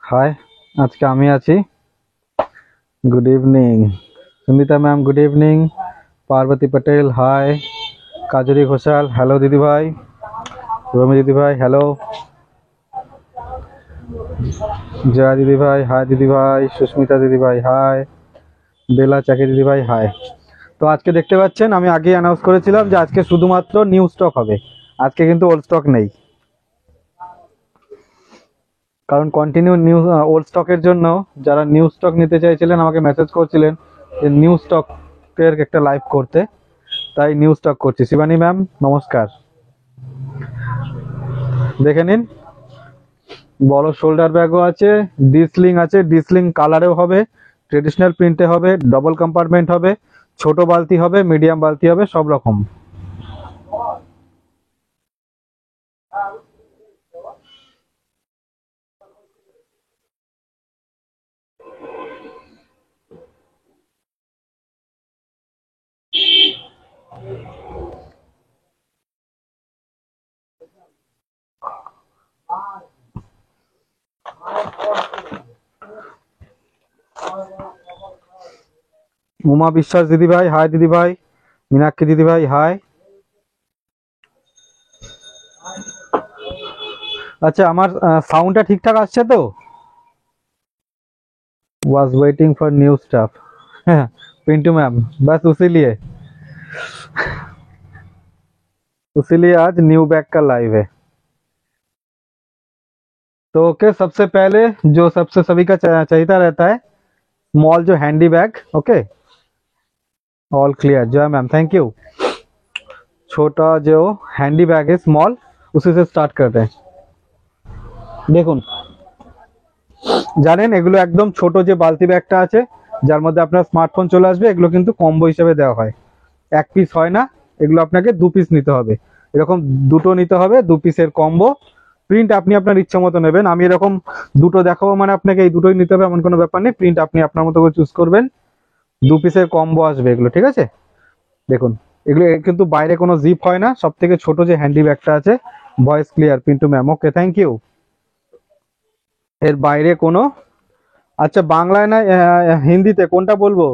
High, আজকে আমি আছি। Good evening Sumita ma'am, good evening. Parvati Patel hi. Kajari Ghoshal hello দিদি ভাই। রমি দিদি ভাই হ্যালো। জয়া দিদি ভাই হাই দিদি ভাই। সুস্মিতা দিদি ভাই হাই। বেলা চাকি দিদি ভাই হাই। তো আজকে দেখতে পাচ্ছেন আমি আগে অ্যানাউন্স করেছিলাম যে আজকে শুধুমাত্র নিউ স্টক হবে, আজকে কিন্তু ওল্ড স্টক নেই। কারণ কন্টিনিউ নিউ ওল্ড স্টকের জন্য যারা নিউ স্টক নিতে চাইছিলেন আমাকে মেসেজ করছিলেন যে নিউ স্টকের একটা লাইভ করতে, তাই নিউ স্টক করছি। শিবানী ম্যাম নমস্কার। দেখে নিন, বড় শোল্ডার ব্যাগও আছে, ডিসলিং আছে, ডিসলিং কালারেও হবে, ট্রেডিশনাল প্রিন্টে হবে, ডবল কম্পার্টমেন্ট হবে, ছোট বালতি হবে, মিডিয়াম বালতি হবে, সব রকম। উমা বিশ্বাস দিদি ভাই হাই দিদি ভাই। মীনাক্ষী দিদি ভাই হাই। আচ্ছা, আমার সাউন্ডটা ঠিকঠাক আসছে তো? was waiting for new stuff Pintu ma'am, बस उसीलिए आज न्यू बैग का लाइव है। तो ओके, सबसे पहले जो सबसे सभी का चाहिए रहता है स्मॉल जो handy bag. Okay, all clear जय मैम, थैंक यू। छोटा जो हैंडी बैग है स्मॉल, उसी से स्टार्ट करते हैं। দেখুন, জানেন এগুলো একদম ছোট যে বালতি ব্যাগটা আছে যার মধ্যে আপনার স্মার্টফোন চলে আসবে, এগুলো কিন্তু কম্বো হিসেবে দেওয়া হয়। এক পিস হয় না, এগুলো আপনাকে দু পিস নিতে হবে। এরকম দুটো নিতে হবে, দু পিসের কম্বো। প্রিন্ট আপনি আপনার ইচ্ছা মতো নেবেন। আমি এরকম দুটো দেখাবো মানে আপনাকে এই দুটোই নিতে হবে এমন কোনো ব্যাপার নেই। প্রিন্ট আপনি আপনার মতো করে চুজ করবেন। দু পিসের কম্বো আসবে এগুলো, ঠিক আছে? দেখুন, এগুলো কিন্তু বাইরে কোনো জিপ হয় না। সব থেকে ছোট যে হ্যান্ডি ব্যাগটা আছে, voice clear Pintu ma'am, okay thank you. এর বাইরে কোনো, अच्छा बांग्ला ना हिंदी ते कौन टा बोलबो?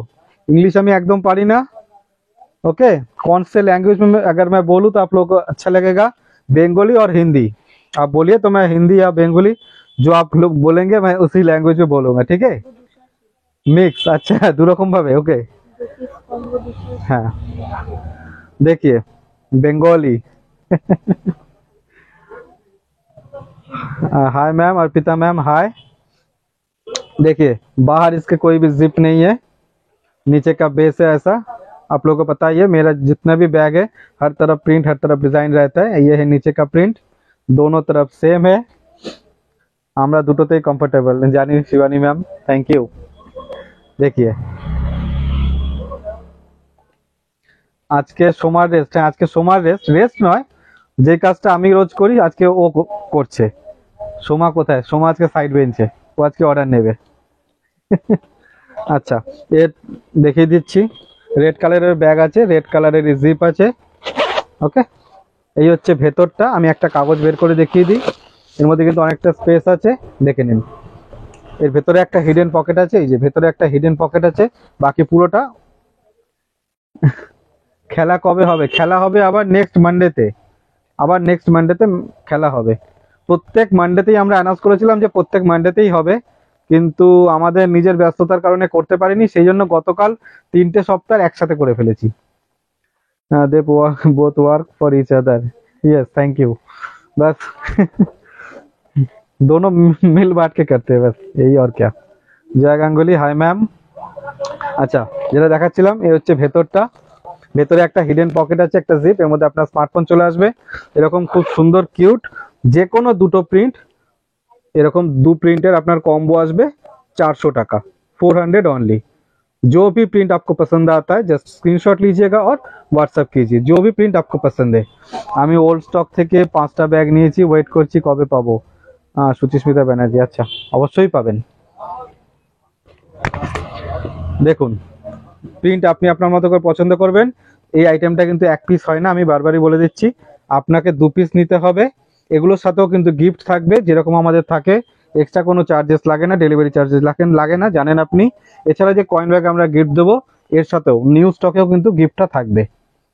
इंग्लिश हमें एकदम पारी ना। ओके, कौन से लैंग्वेज में अगर मैं बोलूँ तो आप लोगों को अच्छा लगेगा? बंगाली और हिंदी। आप बोलिए तो मैं हिंदी या बंगाली जो आप लोग बोलेंगे मैं उसी लैंग्वेज में बोलूंगा, ठीक है? मिक्स, अच्छा दो रकम भावे। ओके हाँ, देखिए Bengali hi ma'am, Arpita ma'am hi. देखिए बाहर इसके कोई भी जिप नहीं है, नीचे का बेस है ऐसा। आप लोगों को पता ही है मेरा जितना भी बैग है हर तरफ प्रिंट, हर तरफ डिजाइन रहता है। ये है नीचे का प्रिंट, दोनों तरफ सेम है। আমরা দুটোতেই কমফোর্টেবল জানি শিবানী ম্যাম, থ্যাংক ইউ। देखिए আজকে সোমার রেস্ট, আজকে সোমার রেস্ট নয়, যে কাজটা আমি রোজ করি আজকে ও করছে। সোমা কোথায়? সোমা আজকে সাইড বেঞ্চে, ও আজকে অর্ডার নেবে। আচ্ছা, এর দেখিয়ে দিচ্ছি। রেড কালারের ব্যাগ আছে, রেড কালারের জিপ আছে। ওকে, এই হচ্ছে ভেতরটা। আমি একটা কাগজ বের করে দেখিয়ে দিই। এর মধ্যে কিন্তু অনেকটা স্পেস আছে, দেখে নিন। এর ভেতরে একটা হিডেন পকেট আছে, এই যে ভেতরে একটা হিডেন পকেট আছে। বাকি পুরোটা খেলা কবে হবে? খেলা হবে আবার নেক্সট মানডেতে। আবার নেক্সট মানডেতে খেলা হবে। প্রত্যেক মানডেতেই আমরা অ্যানাউন্স করেছিলাম যে প্রত্যেক মানডেতেই হবে। কিন্তু আমাদের নিজের ব্যস্ততার কারণে করতে পারিনি, সেই জন্য গতকাল 3টে সপ্তাহ একসাথে করে ফেলেছি। They both work for each other, yes thank you, बस दोनों मिल बांट के करते हैं बस, यही और क्या। Jaya Ganguly, hi ma'am. আচ্ছা, যেটা দেখাচ্ছিলাম এই হচ্ছে ভেতরটা। ভেতরে একটা হিডেন পকেট আছে, একটা জিপ, এর মধ্যে আপনার স্মার্টফোন চলে আসবে। এরকম খুব সুন্দর কিউট যে কোনো দুটো প্রিন্ট, এরকম 2 প্রিंटेर আপনার কম্বো আসবে 400 টাকা, 400 ओनली। जो भी प्रिंट आपको पसंद आता है जस्ट स्क्रीनशॉट लीजिएगा और व्हाट्सएप कीजिए, जो भी प्रिंट आपको पसंद है। আমি ওল্ড স্টক থেকে 5টা ব্যাগ নিয়েছি, ওয়েট করছি কবে পাবো। সুচিস্মিতা ব্যানার্জি, আচ্ছা অবশ্যই পাবেন। দেখুন প্রিন্ট আপনি আপনার মতো করে পছন্দ করবেন। এই আইটেমটা কিন্তু এক পিস হয় না, আমি বারবারই বলে দিচ্ছি, আপনাকে 2 পিস নিতে হবে। এগুলোর সাথেও কিন্তু গিফট থাকবে, যেরকম আমাদের থাকে, এক্সট্রা কোনো চার্জেস লাগে না, ডেলিভারি চার্জেস লাগে না, জানেন আপনি। এছাড়া যে কয়েন ব্যাগ আমরা গিফট দেবো, এর সাথেও নিউ স্টকেও কিন্তু গিফটটা থাকবে।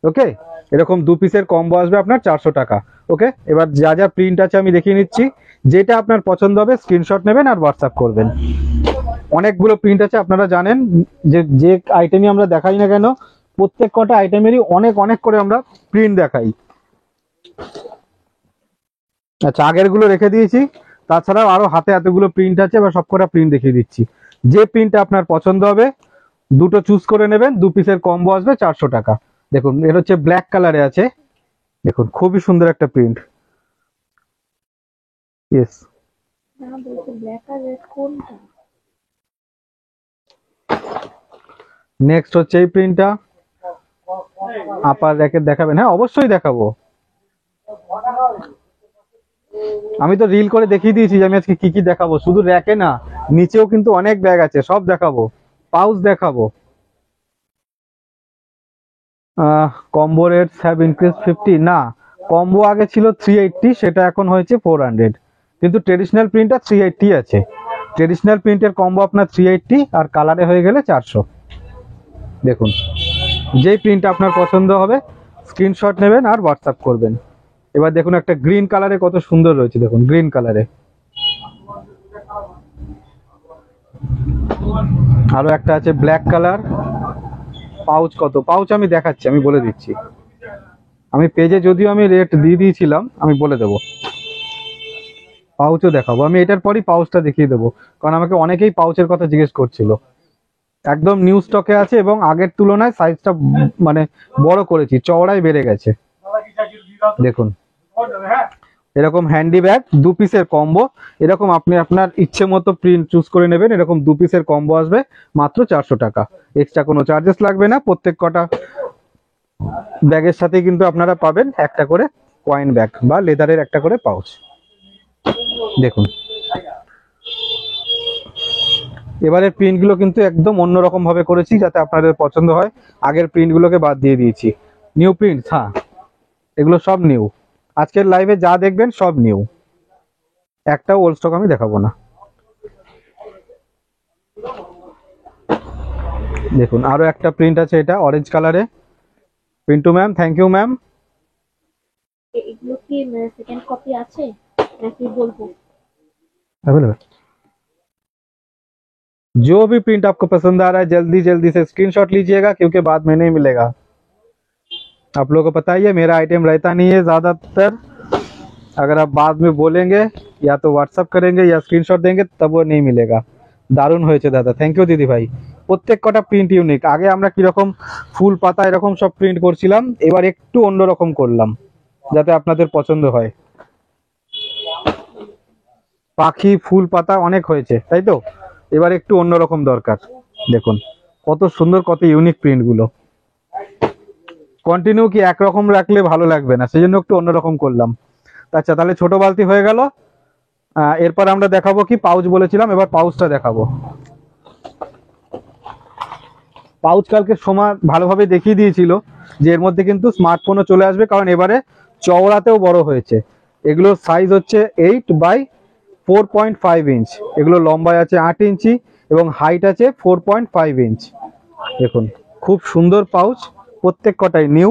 ওকে, এরকম 2 পিসের কম্বো আসবে আপনার 400 টাকা। ওকে, এবার যা যা প্রিন্ট আছে আমি দেখিয়ে নিচ্ছি, যেটা আপনার পছন্দ হবে স্ক্রিনশট নেবেন আর হোয়াটসঅ্যাপ করবেন। অনেকগুলো প্রিন্ট আছে, আপনারা জানেন যে যে আইটেমই আমরা দেখাই না কেন, প্রত্যেক কটা আইটেমেরই অনেক অনেক করে আমরা প্রিন্ট দেখাই। আচ্ছা, আগের গুলো রেখে দিয়েছি, তাছাড়াও আরো হাতে এতগুলো প্রিন্ট আছে, এবার সবকটা প্রিন্ট দেখিয়ে দিচ্ছি। যে প্রিন্টটা আপনার পছন্দ হবে দুটো চুজ করে নেবেন, 2 পিসের কম্বো আসবে 400 টাকা। দেখুন এটা হচ্ছে ব্ল্যাক কালারে আছে, দেখুন খুবই সুন্দর একটা প্রিন্ট। ইয়েস, নেক্সট হচ্ছে এই প্রিন্টটা। আপার র্যাকেট দেখাবেন? হ্যাঁ অবশ্যই দেখাবো, আমি তো রিল করে দেখিয়ে দিয়েছি যে আমি আজকে কি কি দেখাবো। শুধু র্যাকে না, নিচেও কিন্তু অনেক ব্যাগ আছে, সব দেখাবো, পাউচ দেখাবো। কম্বো রেটস হ্যাভ ইনক্রিজ 50, না কম্বো আগে ছিল 380, সেটা এখন হয়েছে 400, কিন্তু ট্রেডিশনাল প্রিন্টটা 380 আছে। ট্রেডিশনাল প্রিন্টের কম্বো আপনার 380 আর কালারে হয়ে গেলে 400। দেখুন যেই প্রিন্টটা আপনার পছন্দ হবে স্ক্রিনশট নেবেন আর হোয়াটসঅ্যাপ করবেন। এবার দেখুন একটা গ্রিন কালারে কত সুন্দর রয়েছে, দেখুন গ্রিন কালারে। আরো একটা আছে ব্ল্যাক কালার। পাউচ কত, পাউচ আমি দেখাচ্ছি, আমি বলে দিচ্ছি, আমি পেজে যদিও আমি রেট দিয়ে দিয়েছিলাম, আমি বলে দেবো। পাউচও দেখাবো আমি, এটার পরই পাউচটা দেখিয়ে দেবো, কারণ আমাকে অনেকেই পাউচের কথা জিজ্ঞেস করছিল। একদম নিউ স্টকে আছে এবং আগের তুলনায় সাইজটা মানে বড় করেছি, চওড়াই বেড়ে গেছে। দেখুন এরকম হ্যান্ডি ব্যাগ 2 পিসের কম্বো, এরকম আপনি আপনার ইচ্ছে মতো প্রিন্ট চুজ করে নেবেন। এরকম 2 পিসের কম্বো আসবে মাত্র 400 টাকা, এক্সট্রা কোনো চার্জেস লাগবে না। প্রত্যেক কটা ব্যাগের সাথে কিন্তু আপনারা পাবেন একটা করে কয়েন ব্যাগ বা লেদারের একটা করে পাউচ। দেখুন এবারের প্রিন্টগুলো কিন্তু একদম অন্যরকম ভাবে করেছি যাতে আপনাদের পছন্দ হয়, আগের প্রিন্টগুলোকে বাদ দিয়ে দিয়েছি। নিউ প্রিন্ট, হ্যাঁ এগুলো সব নিউ, আজকের লাইভে যা দেখবেন সব নিউ, একটাও ওল্ড স্টক আমি দেখাবো না। দেখুন আরো একটা প্রিন্ট আছে, এটা অরেঞ্জ কালারে। Pintu ma'am, thank you ma'am. এগুলো কি সেকেন্ড কপি আছে নাকি বলবো? अवेलेबल। जो भी प्रिंट आपको पसंद आ रहा है जल्दी जल्दी से स्क्रीनशॉट लीजिएगा, क्योंकि बाद में नहीं मिलेगा। आप लोगों को पता ही है मेरा आइटम रहता नहीं है ज्यादातर, अगर आप बाद में बोलेंगे या तो व्हाट्सअप करेंगे या स्क्रीनशॉट देंगे तब वो नहीं मिलेगा। দারুণ হয়েছে দাদা, থ্যাংক ইউ দিদি ভাই। প্রত্যেক কটা প্রিন্ট ইউনিক। আগে আমরা কিরকম ফুল পাতা এরকম সব প্রিন্ট করছিলাম, এবার একটু অন্যরকম করলাম যাতে আপনাদের পছন্দ হয়। পাখি ফুল পাতা অনেক হয়েছে তাই তো, এবার একটু অন্যরকম দরকার। দেখুন কত সুন্দর, কত ইউনিক প্রিন্ট গুলো। কন্টিনিউ কি একরকম রাখলে ভালো লাগবে না, সেই জন্য একটু অন্যরকম করলাম। আচ্ছা তাহলে ছোট বালতি হয়ে গেল। এরপর আমরা দেখাবো কি, পাউচ বলেছিলাম, এবার পাউচটা দেখাবো। পাউচ কালকে সময় ভালোভাবে দেখিয়ে দিয়েছিল যে এর মধ্যে কিন্তু স্মার্টফোনও চলে আসবে, কারণ এবারে চওড়াতেও বড় হয়েছে। এগুলোর সাইজ হচ্ছে 8/4.5 ইঞ্চ, এগুলো লম্বায় আছে 8 ইঞ্চি এবং হাইট আছে 4.5 ইঞ্চ। দেখুন খুব সুন্দর পাউচ, প্রত্যেক কটাই নিউ।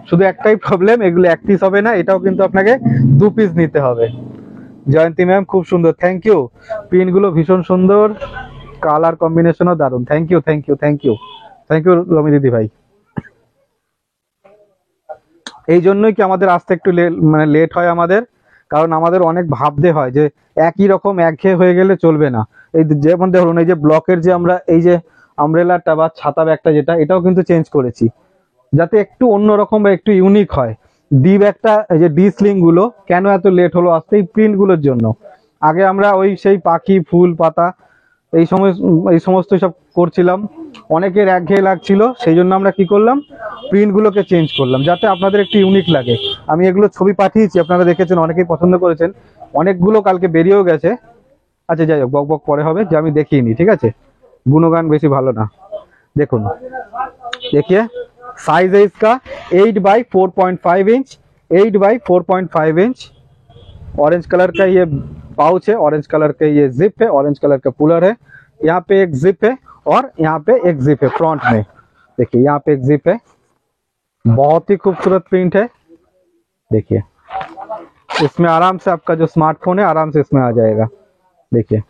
শুধু একটাই প্রবলেম, এগুলো এক পিস হবে না, এটাও কিন্তু আপনাকে 2 পিস নিতে হবে। জয়ন্তী ম্যাম খুব সুন্দর, থ্যাংক ইউ। প্রিন্ট গুলো ভীষণ সুন্দর, কালার কম্বিনেশনও দারুন, thank you thank you thank you thank you Romi দিদি ভাই। এই জন্যই কি আমাদের আসতে একটু মানে লেট হয় আমাদের, কারণ আমাদের অনেক ভাবতে হয় যে একই রকম একঘেয়ে হয়ে গেলে চলবে না। এই যেমন ধরুন এই যে ব্লকের যে আমরা এই যে আমব্রেলাটা বা ছাতা ব্যাগটা যেটা, এটাও কিন্তু চেঞ্জ করেছি যাতে একটু অন্যরকম বা একটু ইউনিক হয়। ডি ব্যাগটা এই যে ডি স্লিং গুলো কেন এত লেট হলো আসতে, এই প্রিন্ট গুলোর জন্য। আগে আমরা ওই সেই পাখি ফুল পাতা এই সমস্ত সব করছিলাম, অনেকের একঘেয়ে লাগছিল, সেই জন্য আমরা কি করলাম, প্রিন্ট গুলোকে চেঞ্জ করলাম যাতে আপনাদের একটু ইউনিক লাগে। আমি এগুলো ছবি পাঠিয়েছি, আপনারা দেখেছেন, অনেকেই পছন্দ করেছেন, অনেকগুলো কালকে বেরিয়েও গেছে। আচ্ছা যাই হোক, বক বক পরে হবে, যে আমি দেখিনি, ঠিক আছে, গুণগান বেশি ভালো না। देखुन, देखिए साइज है इसका 8x4.5 inch, 8x4.5 inch. Orange colour का ये पाउच है, ऑरेंज कलर का ये जिप है, ऑरेंज कलर का कूलर है। यहाँ पे एक जिप है और यहाँ पे एक जिप है फ्रंट में। देखिए यहाँ पे एक जिप है, बहुत ही खूबसूरत प्रिंट है। देखिए इसमें आराम से आपका जो स्मार्टफोन है आराम से इसमें आ जाएगा। देखिए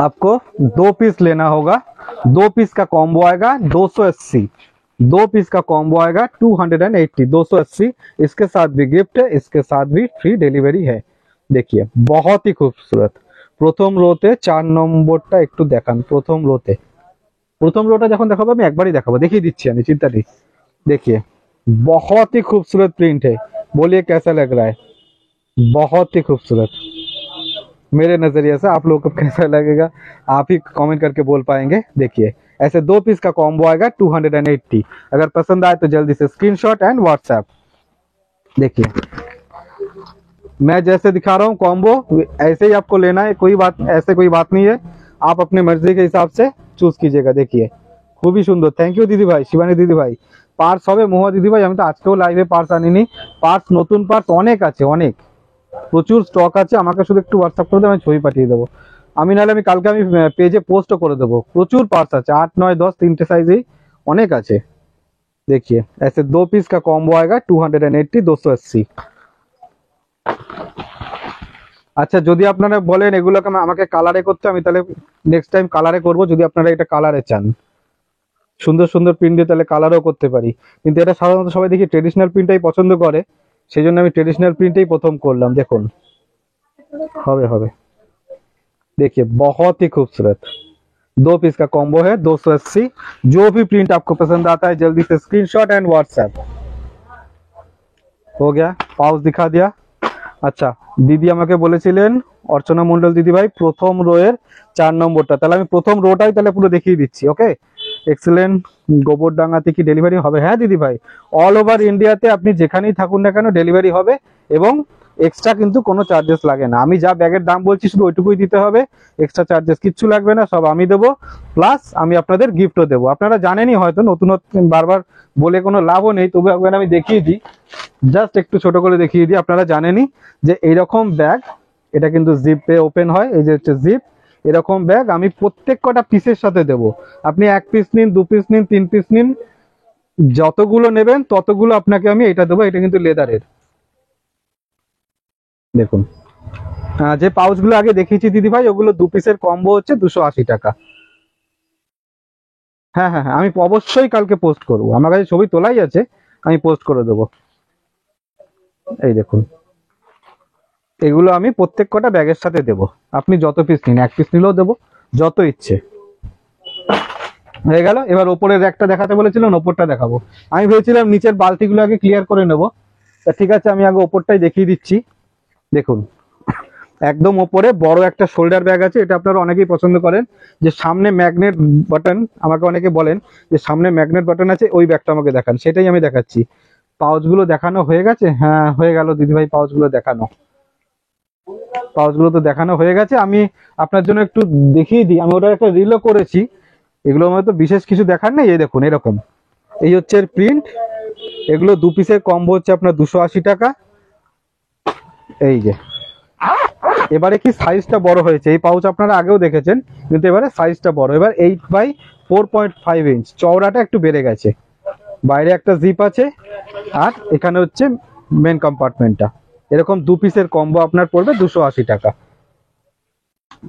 आपको 2 पीस लेना होगा, 2 पीस का कॉम्बो आएगा 280, 2 पीस का कॉम्बो आएगा 280, 280। इसके साथ भी गिफ्ट है, इसके साथ भी फ्री डिलीवरी है। देखिए बहुत ही खूबसूरत। प्रथम रोते 4 নম্বরটা একটু দেখান। প্রথম রোটা যখন দেখাবো আমি একবারই দেখাবো, দেখিয়ে দিচ্ছি আমি, চিন্তা নেই। देखिए बहुत ही खूबसूरत प्रिंट है, बोलिए कैसा लग रहा है? बहुत ही खूबसूरत। मेरे नजरिए से आप लोगों को कैसा लगेगा आप ही कमेंट करके बोल पाएंगे। देखिए ऐसे 2 पीस का कॉम्बो आएगा 280। अगर पसंद आए तो जल्दी से स्क्रीनशॉट एंड व्हाट्सएप। देखिए मैं जैसे दिखा रहा हूँ कॉम्बो ऐसे ही आपको लेना है, कोई बात ऐसे कोई बात नहीं है, आप अपने मर्जी के हिसाब से चूज कीजिएगा। देखिए খুবই সুন্দর, থ্যাংক ইউ দিদি ভাই, শিবানী দিদি ভাই। পার্স হবে মহুয়া দিদি ভাই, আমি তো আজকেও লাইভে পার্স আনিনি, পার্স নতুন পার্স অনেক আছে, অনেক প্রচুর স্টক আছে। আমাকে শুধু একটু হোয়াটসঅ্যাপ করে দেবেন, আমি ছবি পাঠিয়ে দেবো। আমি নাহলে আমি কালকে আমি পেজে পোস্টও করে দেবো। প্রচুর পার্স আছে, 8 9 10 তিনটে সাইজেই অনেক আছে। देखिए ऐसे 2 पीस का कॉम्बो आएगा 280, 280। আচ্ছা যদি আপনারা বলেন এগুলোকে আমাকে কালারে করতে, আমি তাহলে নেক্সট টাইম কালারে করব। যদি আপনারা এটা কালারে চান, সুন্দর সুন্দর প্রিন্ট দিয়ে, তাহলে কালারও করতে পারি। কিন্তু এটা সাধারণত সবাই দেখি ট্রেডিশনাল প্রিন্টটাই পছন্দ করে, সেই জন্য আমি ट्रेडिशनल प्रिंटेই প্রথম করলাম। দেখুন হবে হবে। देखिए बहुत ही खूबसूरत 2 पीस का कॉम्बो है 280। जो भी प्रिंट आपको पसंद आता है जल्दी से स्क्रीनशॉट एंड व्हाट्सएप। हो गया, पाउच दिखा दिया। আচ্ছা দিদি আমাকে বলেছিলেন অর্চনা মণ্ডল দিদি ভাই প্রথম রো এর 4 নম্বরটা, তাহলে আমি প্রথম রোটাই তাহলে পুরো দেখিয়ে দিচ্ছি। ওকে এক্সেলেন্ট। গোবরডাঙ্গাতে কি ডেলিভারি হবে? হ্যাঁ দিদি ভাই, অল ওভার ইন্ডিয়াতে আপনি যেখানেই থাকুন না কেন ডেলিভারি হবে, এবং এক্সট্রা কিন্তু কোনো চার্জেস লাগে না। আমি যা ব্যাগের দাম বলছি শুধু ওইটুকুই দিতে হবে, এক্সট্রা চার্জেস কিচ্ছু লাগবে না, সব আমি দেবো। প্লাস আমি আপনাদের গিফটও দেবো। আপনারা জানেনই হয়তো, নতুন বারবার বলে কোনো লাভও নেই, তবু একবার আমি দেখিয়ে দিই, জাস্ট একটু ছোট করে দেখিয়ে দিই। আপনারা জানেনই যে এইরকম ব্যাগ, এটা কিন্তু জিপে ওপেন হয়, এই যে হচ্ছে জিপ, এরকম ব্যাগ আমি প্রত্যেক কটা পিসের সাথে দেবো। আপনি 1 পিস নিন, 2 পিস নিন, 3 পিস নিন, যতগুলো নেবেন ততগুলো আপনাকে আমি এটা দেবো। এটা কিন্তু লেদারের। দেখুন যে পাউচগুলো আগে দেখিয়েছি দিদি ভাই, ওগুলো 2 পিসের কম্বো হচ্ছে 280 টাকা। হ্যাঁ হ্যাঁ হ্যাঁ, আমি অবশ্যই কালকে পোস্ট করবো, আমার কাছে ছবি তোলাই আছে, আমি পোস্ট করে দেবো। এই দেখুন এগুলো আমি প্রত্যেক কটা ব্যাগের সাথে দেবো। আপনি যত পিস নিন, 1 পিস নিলেও দেবো, যত ইচ্ছে। হয়ে গেল। এবার ওপরের র্যাকটা দেখাতে বলেছিলেন, ওপরটা দেখাবো। আমি ভেবেছিলাম নিচের বালতিগুলো আগে ক্লিয়ার করে নেব, তা ঠিক আছে আমি আগে ওপরটাই দেখিয়ে দিচ্ছি। দেখুন একদম ওপরে বড় একটা শোল্ডার ব্যাগ আছে, এটা আপনারা অনেকেই পছন্দ করেন, যে সামনে ম্যাগনেট বাটন, আমাকে অনেকে বলেন যে সামনে ম্যাগনেট বাটন আছে, ওই ব্যাগটা আমাকে দেখান, সেটাই আমি দেখাচ্ছি। পাউচগুলো দেখানো হয়ে গেছে? হ্যাঁ হয়ে গেল দিদিভাই, পাউচগুলো দেখানো, পাউচগুলো তো দেখানো হয়ে গেছে। আমি আপনার জন্য একটু দেখিয়ে দিই, আমি ওটার একটা রিলও করেছি। এগুলো হয়তো বিশেষ কিছু দেখার নেই। এই দেখুন এরকম, এই হচ্ছে প্রিন্ট। এগুলো 2 পিসের কম্বো হচ্ছে আপনার 280 টাকা। এই যে এবারে কি সাইজটা বড় হয়েছে, এই পাউচ আপনারা আগেও দেখেছেন, কিন্তু এবারে সাইজটা বড়, এবার 8x4.5 ইঞ্চ, চওড়াটা একটু বেড়ে গেছে। বাইরে একটা জিপ আছে, আর এখানে হচ্ছে মেন কম্পার্টমেন্টটা। এরকম 2 পিসের কম্বো আপনার পড়বে 280 টাকা।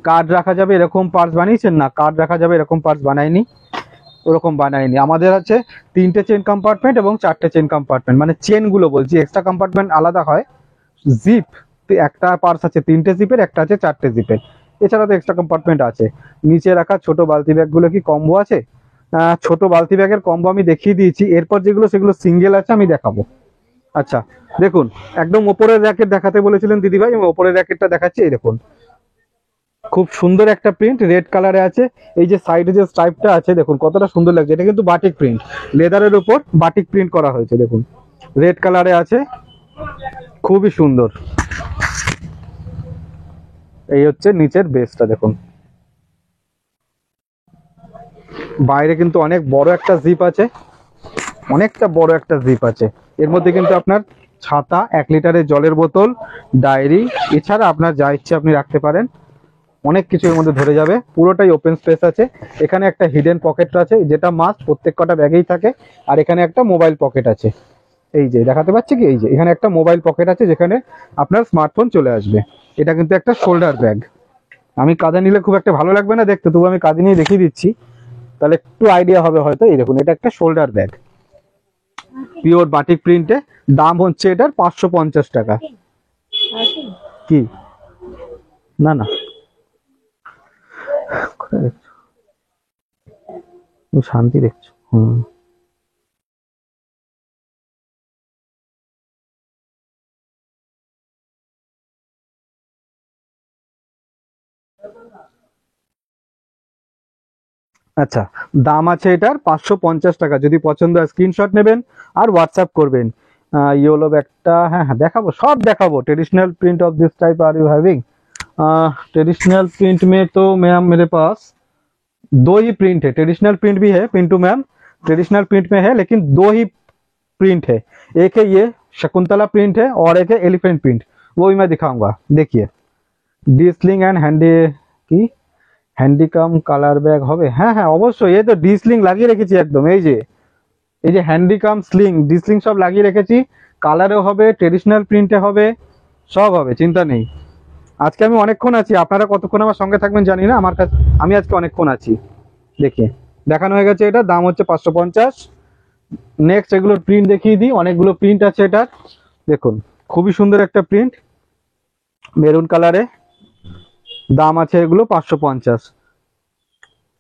কার্ড রাখা যাবে এরকম পার্স বানিয়েছেন না? কার্ড রাখা যাবে এরকম পার্স বানাইনি, ওরকম বানাইনি। আমাদের আছে 3টে চেন কম্পার্টমেন্ট এবং 4টে চেন কম্পার্টমেন্ট, মানে চেন গুলো বলছি, এক্সট্রা কম্পার্টমেন্ট আলাদা হয়। জিপ একটা পার্স আছে 3টে জিপের, একটা আছে 4টে জিপের, এছাড়া তো এক্সট্রা কম্পার্টমেন্ট আছে। নিচে রাখা ছোট বালতি ব্যাগ গুলো কি কম্বো আছে? ছোট বালতি ব্যাগের কম্বো আমি দেখিয়ে দিয়েছি। এরপর যেগুলো সেগুলো সিঙ্গেল আছে, আমি দেখাবো। আচ্ছা দেখুন, একদম ওপরের র্যাকেট দেখাতে বলেছিলেন দিদিভাই, আমি ওপরের র্যাকেটটা দেখাচ্ছি। এই দেখুন, খুব সুন্দর একটা প্রিন্ট রেড কালারে আছে। এই যে সাইডে যে স্ট্রাইপটা আছে দেখুন কতটা সুন্দর লাগছে। এটা কিন্তু বাটিক প্রিন্ট, লেদারের উপর বাটিক প্রিন্ট করা হয়েছে। দেখুন রেড কালারে আছে, খুবই সুন্দর। এই হচ্ছে নিচের বেসটা, দেখুন বাইরে কিন্তু অনেক বড় একটা জিপ আছে, অনেকটা বড় একটা জিপ আছে। এর মধ্যে কিন্তু আপনার ছাতা, 1 লিটারের জলের বোতল, ডায়েরি, এছাড়া আপনার যা ইচ্ছে আপনি রাখতে পারেন। অনেক কিছু এর মধ্যে ধরে যাবে, পুরোটাই ওপেন স্পেস আছে। এখানে একটা হিডেন পকেট আছে, যেটা মাস্ট প্রত্যেক কটা ব্যাগেই থাকে। আর এখানে একটা মোবাইল পকেট আছে, এই যে দেখাতে পাচ্ছি কি, এই যে এখানে একটা মোবাইল পকেট আছে যেখানে আপনার স্মার্টফোন চলে আসবে। এটা কিন্তু একটা শোল্ডার ব্যাগ। আমি কাঁধে নিলে খুব একটা ভালো লাগবে না দেখতে, তবু আমি কাঁধে নিয়ে দেখিয়ে দিচ্ছি, তাহলে একটু আইডিয়া হবে হয়তো। এই দেখুন, এটা একটা শোল্ডার ব্যাগ, পিওর বাটিক প্রিন্টে। দাম হচ্ছে এটার 550 টাকা। কি না না, কোথায় দেখছো? তুমি শান্তি দেখছো? আচ্ছা, দাম আছে এটার 550 টাকা। যদি পছন্দ হয় স্ক্রিনশট নেবেন আর হোয়াটসঅ্যাপ করবেন। ইয়েলো ব্যাগটা, হ্যাঁ হ্যাঁ দেখাবো, সব देखाबो। Traditional print of this type are you having? Traditional print में तो मैम मेरे पास 2 ही प्रिंट है। ट्रेडिशनल प्रिंट भी है पिंटू मैम, ट्रेडिशनल प्रिंट में है, लेकिन 2 ही प्रिंट है। एक है ये शकुंतला प्रिंट है और एक है एलिफेंट प्रिंट, वो भी मैं दिखाऊंगा। देखिए, ডিসলিং এন্ড হ্যান্ডি কি হ্যান্ডিকাম কালার ব্যাগ হবে? হ্যাঁ হ্যাঁ অবশ্যই, এই তো ডিসলিং লাগিয়ে রেখেছি একদম। এই যে হ্যান্ডিকাম স্লিং ডিসলিং সব লাগিয়ে রেখেছি। কালারেও হবে, ট্রেডিশনাল প্রিন্টে হবে, সব হবে, চিন্তা নেই। আজকে আমি অনেকক্ষণ আছি, আপনারা কতক্ষণ আমার সঙ্গে থাকবেন জানি না, আমার কাছে আমি আজকে অনেকক্ষণ আছি। দেখিয়ে দেখানো হয়ে গেছে, এটা দাম হচ্ছে 550। নেক্সট এগুলোর প্রিন্ট দেখিয়ে দিই, অনেকগুলো প্রিন্ট আছে এটার। দেখুন খুবই সুন্দর একটা প্রিন্ট, মেরুন কালারে। दाम আছে এগুলো 550।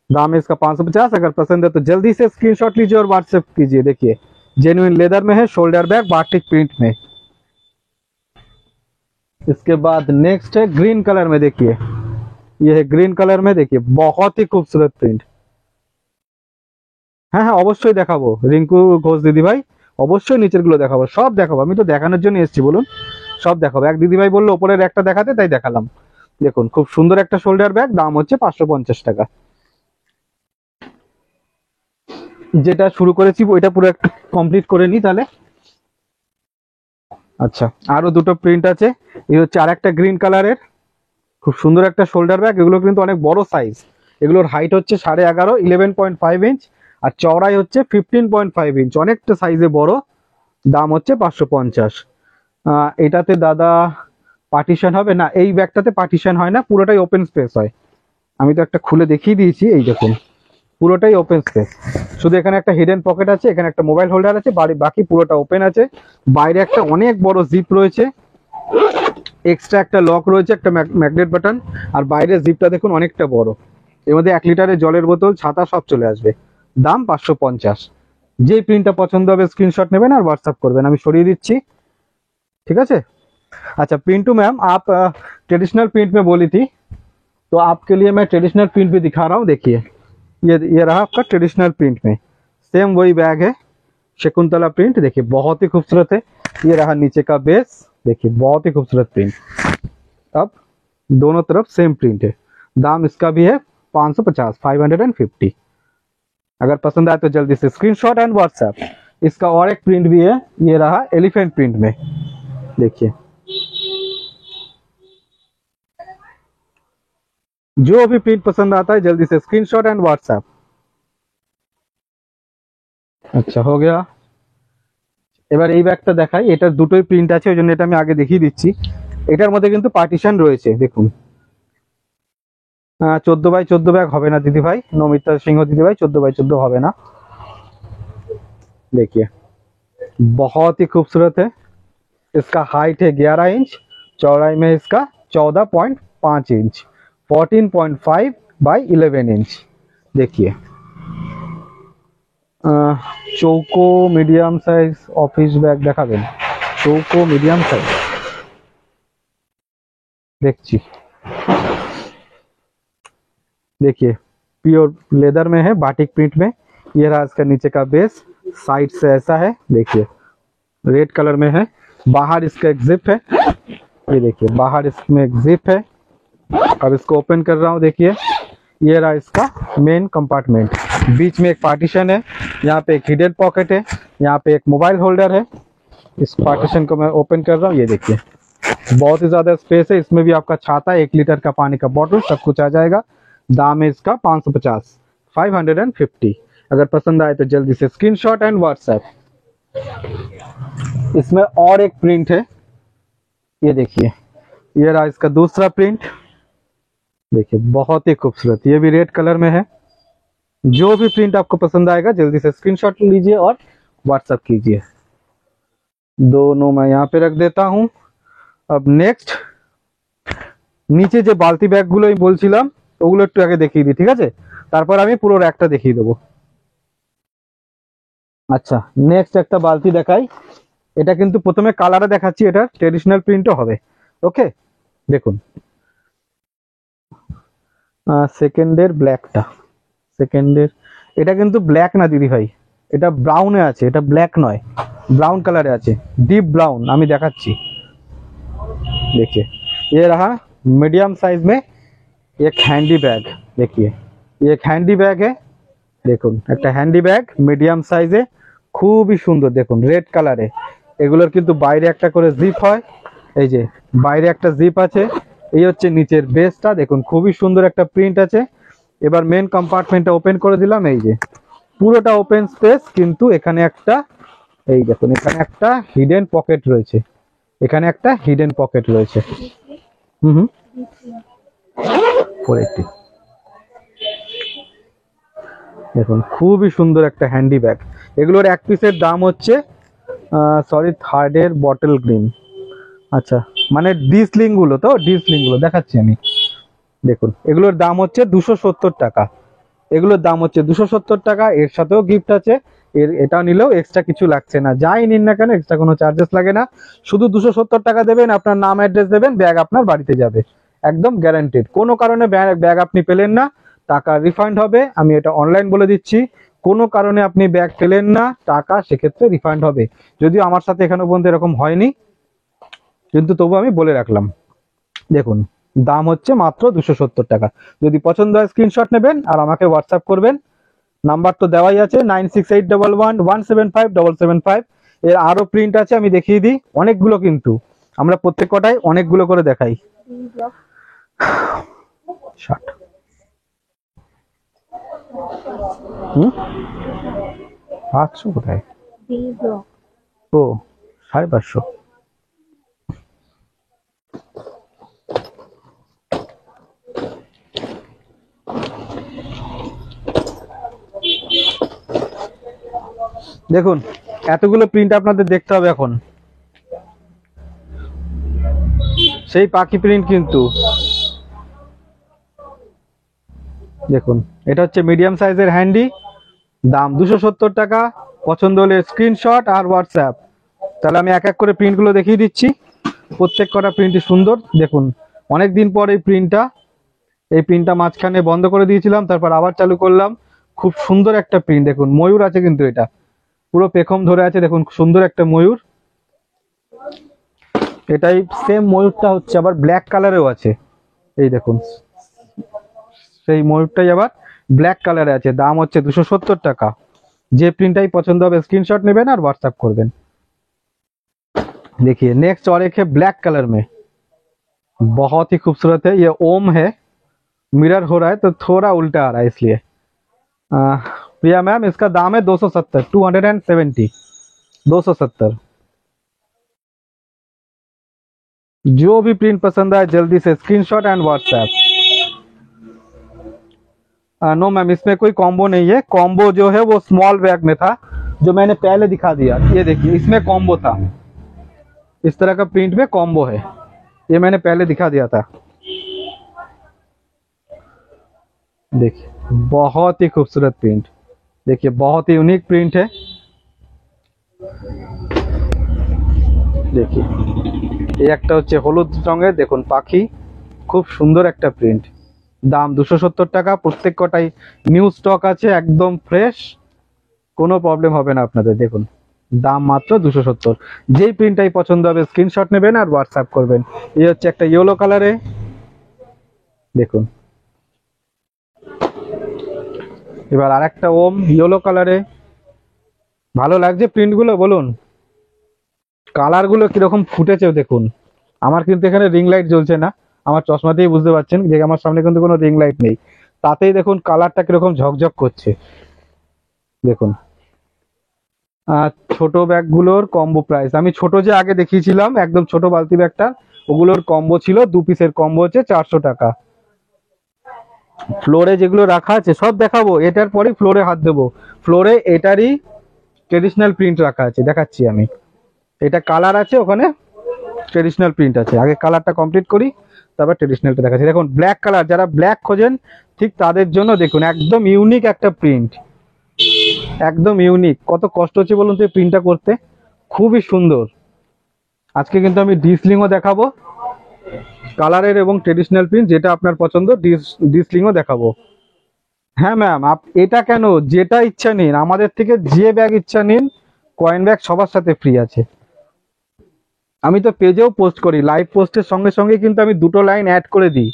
दाम है इसका 550। अगर पसंद है तो जल्दी से स्क्रीनशॉट लीजिए और व्हाट्सएप कीजिए। देखिए जेन्युइन लेदर में है, शोल्डर बैग बाटिक प्रिंट में। इसके बाद नेक्स्ट है ग्रीन कलर में। देखिए ये है ग्रीन कलर में, देखिए बहुत ही खूबसूरत प्रिंट। হ্যাঁ হ্যাঁ অবশ্যই দেখাবো রিঙ্কু ঘোষ দিদি ভাই, অবশ্যই নিচের গুলো দেখাবো, সব দেখাবো। আমি তো দেখানোর জন্য এসেছি, বলুন সব দেখাবো। এক দিদি ভাই বললো ওপরের একটা দেখাতে, তাই দেখালাম। দেখুন খুব সুন্দর একটা শোল্ডার ব্যাগ, দাম হচ্ছে 550 টাকা। যেটা শুরু করেছি ওইটা পুরো একটা কমপ্লিট করে নি তাহলে। আচ্ছা, আরো দুটো প্রিন্ট আছে। এই হচ্ছে আরেকটা গ্রিন কালারের, খুব সুন্দর একটা শোল্ডার ব্যাগ। এগুলো কিন্তু অনেক বড় সাইজ, এগুলোর হাইট হচ্ছে 11.5 11.5 ইঞ্চ, আর চওড়াই হচ্ছে 15.5 ইঞ্চ, অনেকটা সাইজে বড়। দাম হচ্ছে 550। এটাতে দাদা পার্টিশন হবে না? এই ব্যাগটাতে পার্টিশন হয় না, পুরোটাই ওপেন স্পেস হয়। আমি তো একটা খুলে দেখিয়ে দিয়েছি, এই দেখুন পুরোটাই ওপেন স্পেস। শুধু এখানে একটা হিডেন পকেট আছে, এখানে একটা মোবাইল হোল্ডার আছে, বাকি পুরোটা ওপেন আছে। বাইরে একটা অনেক বড় জিপ রয়েছে, এক্সট্রা একটা লক রয়েছে, একটা ম্যাগনেট বাটন। আর বাইরের জিপটা দেখুন অনেকটা বড়। এর মধ্যে 1 লিটারের জলের বোতল, ছাতা সব চলে আসবে। দাম 550। যেই প্রিন্টটা পছন্দ হবে স্ক্রিনশট নেবেন আর হোয়াটসঅ্যাপ করবেন, আমি সরিয়ে দিচ্ছি, ঠিক আছে। अच्छा पिंटू मैम, आप ट्रेडिशनल प्रिंट में बोली थी, तो आपके लिए मैं ट्रेडिशनल प्रिंट भी दिखा रहा हूँ। देखिए ये रहा आपका ट्रेडिशनल प्रिंट में, सेम वही बैग है, शकुंतला प्रिंट। देखिए बहुत ही खूबसूरत है। ये रहा नीचे का बेस, देखिए बहुत ही खूबसूरत प्रिंट। अब दोनों तरफ सेम प्रिंट है। दाम इसका भी है 550, 550। अगर पसंद आए तो जल्दी से स्क्रीनशॉट एंड व्हाट्सएप। इसका और एक प्रिंट भी है, ये रहा एलिफेंट प्रिंट में। देखिए जो भी प्रिंट पसंद आता है जल्दी से स्क्रीनशॉट एंड व्हाट्सएप। अच्छा हो गया। এবার এই ব্যাগটা দেখাই, এটার দুটোই প্রিন্ট আছে, ওই জন্য এটা আমি আগে দেখিয়ে দিচ্ছি। এটার মধ্যে কিন্তু পার্টিশন রয়েছে, দেখুন। 14x14 बैग হবে না दीदी भाई, नमिता सिंह दीदी भाई, 14x14 হবে না। देखिए बहुत ही खूबसूरत है। इसका हाइट है 11 इंच, चौड़ाई में इसका 14.5 इंच, 14.5 बाई 11 इंच। देखिए चौको मीडियम साइज ऑफिस बैग দেখাবেন, चौको मीडियम साइज देखिए। देखिए प्योर लेदर में है, बाटिक प्रिंट में। ये रहा इसका नीचे का बेस, साइड से ऐसा है, देखिए रेड कलर में है। बाहर इसका एक जिप है, ये देखिए बाहर इसमें एक जिप है। अब इसको ओपन कर रहा हूँ, देखिए ये रहा इसका मेन कंपार्टमेंट। बीच में एक पार्टीशन है, यहाँ पे एक हिडन पॉकेट है, यहाँ पे एक मोबाइल होल्डर है। इस पार्टीशन को मैं ओपन कर रहा हूँ, ये देखिए बहुत ही ज्यादा स्पेस है। इसमें भी आपका छाता, 1 लीटर का पानी का बॉटल, सब कुछ आ जाएगा। दाम है इसका 550, 550। अगर पसंद आए तो जल्दी से स्क्रीनशॉट एंड व्हाट्सएप। इसमें और एक प्रिंट है, ये देखिए ये रहा इसका दूसरा प्रिंट। देखिए बहुत ही खूबसूरत, ये भी रेड कलर में है। जो भी प्रिंट आपको पसंद आएगा जल्दी से स्क्रीनशॉट लीजिए और व्हाट्सएप कीजिए। दोनों मैं यहाँ पे रख देता हूँ। अब नेक्स्ट নিচে যে বালতি ব্যাগগুলো আমি বলছিলাম ওগুলো একটু আগে দেখিয়ে দিই, ঠিক আছে? তারপর আমি পুরো র্যাকটা দেখিয়ে দেবো। আচ্ছা নেক্সট একটা বালতি দেখাই। এটা কিন্তু প্রথমে কালারে দেখাচ্ছি, এটা ট্রেডিশনাল প্রিন্টও হবে। ওকে দেখুন সেকেন্ডের ব্ল্যাকটা, সেকেন্ডের এটা কিন্তু ব্ল্যাক না দিদি ভাই, এটা ব্রাউনে আছে, এটা ব্ল্যাক নয়, ব্রাউন কালারে আছে, ডিপ ব্রাউন। আমি দেখাচ্ছি, देखिए ये रहा मीडियम साइज में एक हैंडी बैग। देखिए ये एक हैंडी बैग है, দেখুন একটা হ্যান্ডি ব্যাগ মিডিয়াম সাইজে, খুবই সুন্দর। দেখুন রেড কালারে, এগুলোর কিন্তু বাইরে একটা করে জিপ হয়, এই যে বাইরে একটা জিপ আছে। এই হচ্ছে নিচের বেসটা, দেখুন খুবই সুন্দর একটা প্রিন্ট আছে। এবার মেন কম্পার্টমেন্টটা ওপেন করে দিলাম, এই যে পুরোটা ওপেন স্পেস, কিন্তু এখানে একটা এই দেখুন এখানে একটা হিডেন পকেট রয়েছে, এখানে একটা হিডেন পকেট রয়েছে। হুম 480। দেখুন খুবই সুন্দর একটা হ্যান্ডি ব্যাগ। এগুলোর এক পিসের দাম হচ্ছে সরি থার্ডের বটল গ্রিন, আচ্ছা মানে ডিসলিং গুলো, তো ডিসলিং গুলো দেখাচ্ছি আমি। দেখুন এগুলোর দাম হচ্ছে 270 টাকা, এগুলোর দাম হচ্ছে 270 টাকা। এর সাথেও গিফট আছে, এটা নিলেও এক্সট্রা কিছু লাগছে না, যাই নিন না কেন এক্সট্রা কোনো চার্জেস লাগে না। শুধু 270 টাকা দেবেন, আপনার নাম অ্যাড্রেস দেবেন, ব্যাগ আপনার বাড়িতে যাবে, একদম গ্যারান্টেড। কোনো কারণে ব্যাগ আপনি পেলেন না, টাকা রিফান্ড হবে। আমি এটা অনলাইন বলে দিচ্ছি, কোনো কারণে আপনি ব্যাগ পেলেন না, টাকা সেক্ষেত্রে রিফান্ড হবে। যদিও আমার সাথে এখনো পর্যন্ত এরকম হয়নি, কিন্তু তবু আমি বলে রাখলাম। দেখুন দাম হচ্ছে মাত্র 270 টাকা। যদি পছন্দ হয় স্ক্রিনশট নেবেন আর আমাকে হোয়াটসঅ্যাপ করবেন। নাম্বার তো দেওয়াই আছে 968111757775। এর আরো প্রিন্ট আছে, আমি দেখিয়ে দিই, অনেকগুলো, কিন্তু আমরা প্রত্যেক কটাই অনেকগুলো করে দেখাই। 60 500 কোথায়? ও 550। দেখুন এতগুলো প্রিন্ট আপনাদের দেখতে হবে এখন, সেই পাখি প্রিন্ট কিন্তু। দেখুন এটা হচ্ছে মিডিয়াম সাইজের হ্যান্ডি, দাম 270 টাকা। পছন্দ হলে স্ক্রিনশট আর হোয়াটসঅ্যাপ। তাহলে আমি এক এক করে প্রিন্টগুলো দেখিয়ে দিচ্ছি, প্রত্যেক কটা প্রিন্টই সুন্দর। দেখুন অনেকদিন পর এই প্রিন্টটা মাঝখানে বন্ধ করে দিয়েছিলাম, তারপর আবার চালু করলাম। খুব সুন্দর একটা প্রিন্ট, দেখুন ময়ূর আছে, কিন্তু এটা পুরো পেখম ধরে আছে, দেখুন সুন্দর একটা ময়ূর। এটাই সেম ময়ূরটা হচ্ছে আবার ব্ল্যাক কালারেও আছে, এই দেখুন সেই ময়ূরটাই আবার ব্ল্যাক কালারে আছে। দাম হচ্ছে 270 টাকা। যে प्रिंटाई पसंद হবে स्क्रीनशॉट নেবেন আর व्हाट्सएप করবেন। देखिए नेक्स्ट और एक है ब्लैक कलर में, बहुत ही खूबसूरत है। ये ओम है, मिरर हो रहा है तो थोड़ा उल्टा आ रहा है इसलिए। प्रिया मैम इसका दाम है 270, 270। 270। जो भी प्रिंट पसंद आए जल्दी से screenshot and WhatsApp. No ma'am, इसमें कोई कॉम्बो नहीं है। कॉम्बो जो है वो स्मॉल बैग में था, जो मैंने पहले दिखा दिया। ये देखिए, इसमें कॉम्बो था, इस तरह का प्रिंट में कॉम्बो है, ये मैंने पहले दिखा दिया था। देखिए बहुत ही खूबसूरत प्रिंट, देखिए बहुत ही यूनिक प्रिंट है। देखिए এই একটা হচ্ছে হলুদ রঙের, দেখুন পাখি, খুব সুন্দর একটা প্রিন্ট। দাম 270 টাকা। প্রত্যেক কটাই নিউ স্টক আছে, একদম ফ্রেশ, কোনো প্রবলেম হবে না আপনাদের। দেখুন দাম মাত্র 270। যেই প্রিন্টটাই পছন্দ হবে স্ক্রিনশট নেবেন আর হোয়াটসঅ্যাপ করবেন। এই হচ্ছে একটা ইয়েলো কালারে, দেখুন। এবার আরেকটা ওম ইয়েলো কালারে। ভালো লাগছে প্রিন্টগুলো বলুন? কালারগুলো কিরকম ফুটেছে দেখুন। আমার কিন্তু এখানে রিং লাইট জ্বলছে না, আমার চশমাতেই বুঝতে পারছেন যে আমার সামনে কিন্তু কোনো রিং লাইট নেই, তাতেই দেখুন কালারটা কিরকম ঝকঝক করছে। দেখুন ছোট ব্যাগগুলোর কম্বো প্রাইস, আমি ছোট যে আগে দেখিয়েছিলাম একদম ছোট বালতি ব্যাগটা, ওগুলোর কম্বো ছিল 2 পিসের কম্বো হচ্ছে 400 টাকা। ফ্লোরে যেগুলো রাখা আছে সব দেখাবো, এটার পরেই ফ্লোরে হাত দেবো। ফ্লোরে এটারই ট্রেডিশনাল প্রিন্ট রাখা আছে, দেখাচ্ছি আমি। এটা কালার আছে, ওখানে ট্রেডিশনাল প্রিন্ট আছে। আগে কালারটা কমপ্লিট করি, তারপর ট্রেডিশনালটা দেখাচ্ছি। দেখুন ব্ল্যাক কালার, যারা ব্ল্যাক খোঁজেন ঠিক তাদের জন্য দেখুন একদম ইউনিক একটা প্রিন্ট, একদম ইউনিক। কত কষ্ট হচ্ছে বলুন তো এই প্রিন্টটা করতে, খুবই সুন্দর। আজকে কিন্তু আমি ডিসলিংও দেখাবো, কালারের এবং ট্রেডিশনাল প্রিন্ট যেটা আপনার পছন্দ ডিসলিংও দেখাবো। হ্যাঁ ম্যাম, এটা কেন, যেটা ইচ্ছা নিন, আমাদের থেকে যে ব্যাগ ইচ্ছা নিন, কয়েন ব্যাগ সবার সাথে ফ্রি আছে। আমি তো পেজেও পোস্ট করি, লাইভ পোস্টের সঙ্গে সঙ্গে কিন্তু আমি 2টো লাইন অ্যাড করে দিই,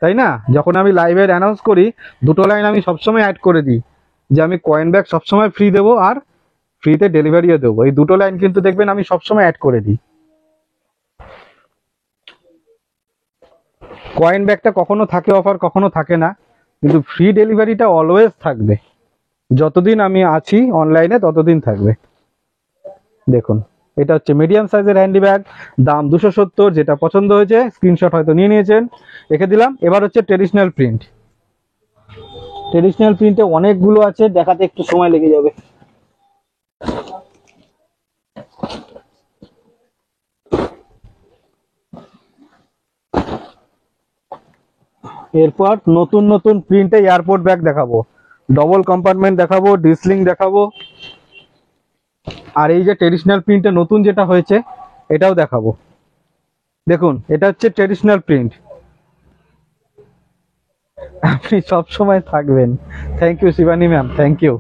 তাই না? যখন আমি লাইভের অ্যানাউন্স করি 2টো লাইন আমি সবসময় অ্যাড করে দিই যে আমি কয়েন ব্যাগ সবসময় ফ্রি দেবো আর ফ্রিতে ডেলিভারিও দেবো। এই 2টো লাইন কিন্তু দেখবেন আমি সবসময় অ্যাড করে দিই। কয়েন ব্যাগটা কখনো থাকে অফার, কখনো থাকে না, কিন্তু ফ্রি ডেলিভারিটা অলওয়েজ থাকবে। যতদিন আমি আছি অনলাইনে ততদিন থাকবে। দেখুন এটা হচ্ছে মিডিয়াম সাইজের হ্যান্ডি ব্যাগ, দাম 270। যেটা পছন্দ হয়েছে স্ক্রিনশট হয়তো নিয়ে নিয়েছেন, রেখে দিলাম। এবার হচ্ছে ট্রেডিশনাল প্রিন্ট। ট্রেডিশনাল প্রিন্টে অনেকগুলো আছে, দেখাতে একটু সময় লেগে যাবে। এরপর নতুন নতুন প্রিন্টে এয়ারপোর্ট ব্যাগ দেখাবো, ডবল কম্পার্টমেন্ট দেখাবো, ডিসলিং দেখাবো, আর এই যে ট্রেডিশনাল প্রিন্টে নতুন যেটা হয়েছে এটাও দেখাবো। দেখুন এটা হচ্ছে ট্রেডিশনাল প্রিন্ট। আপনি সব সময় থাকবেন, thank you Shivani ma'am, thank you.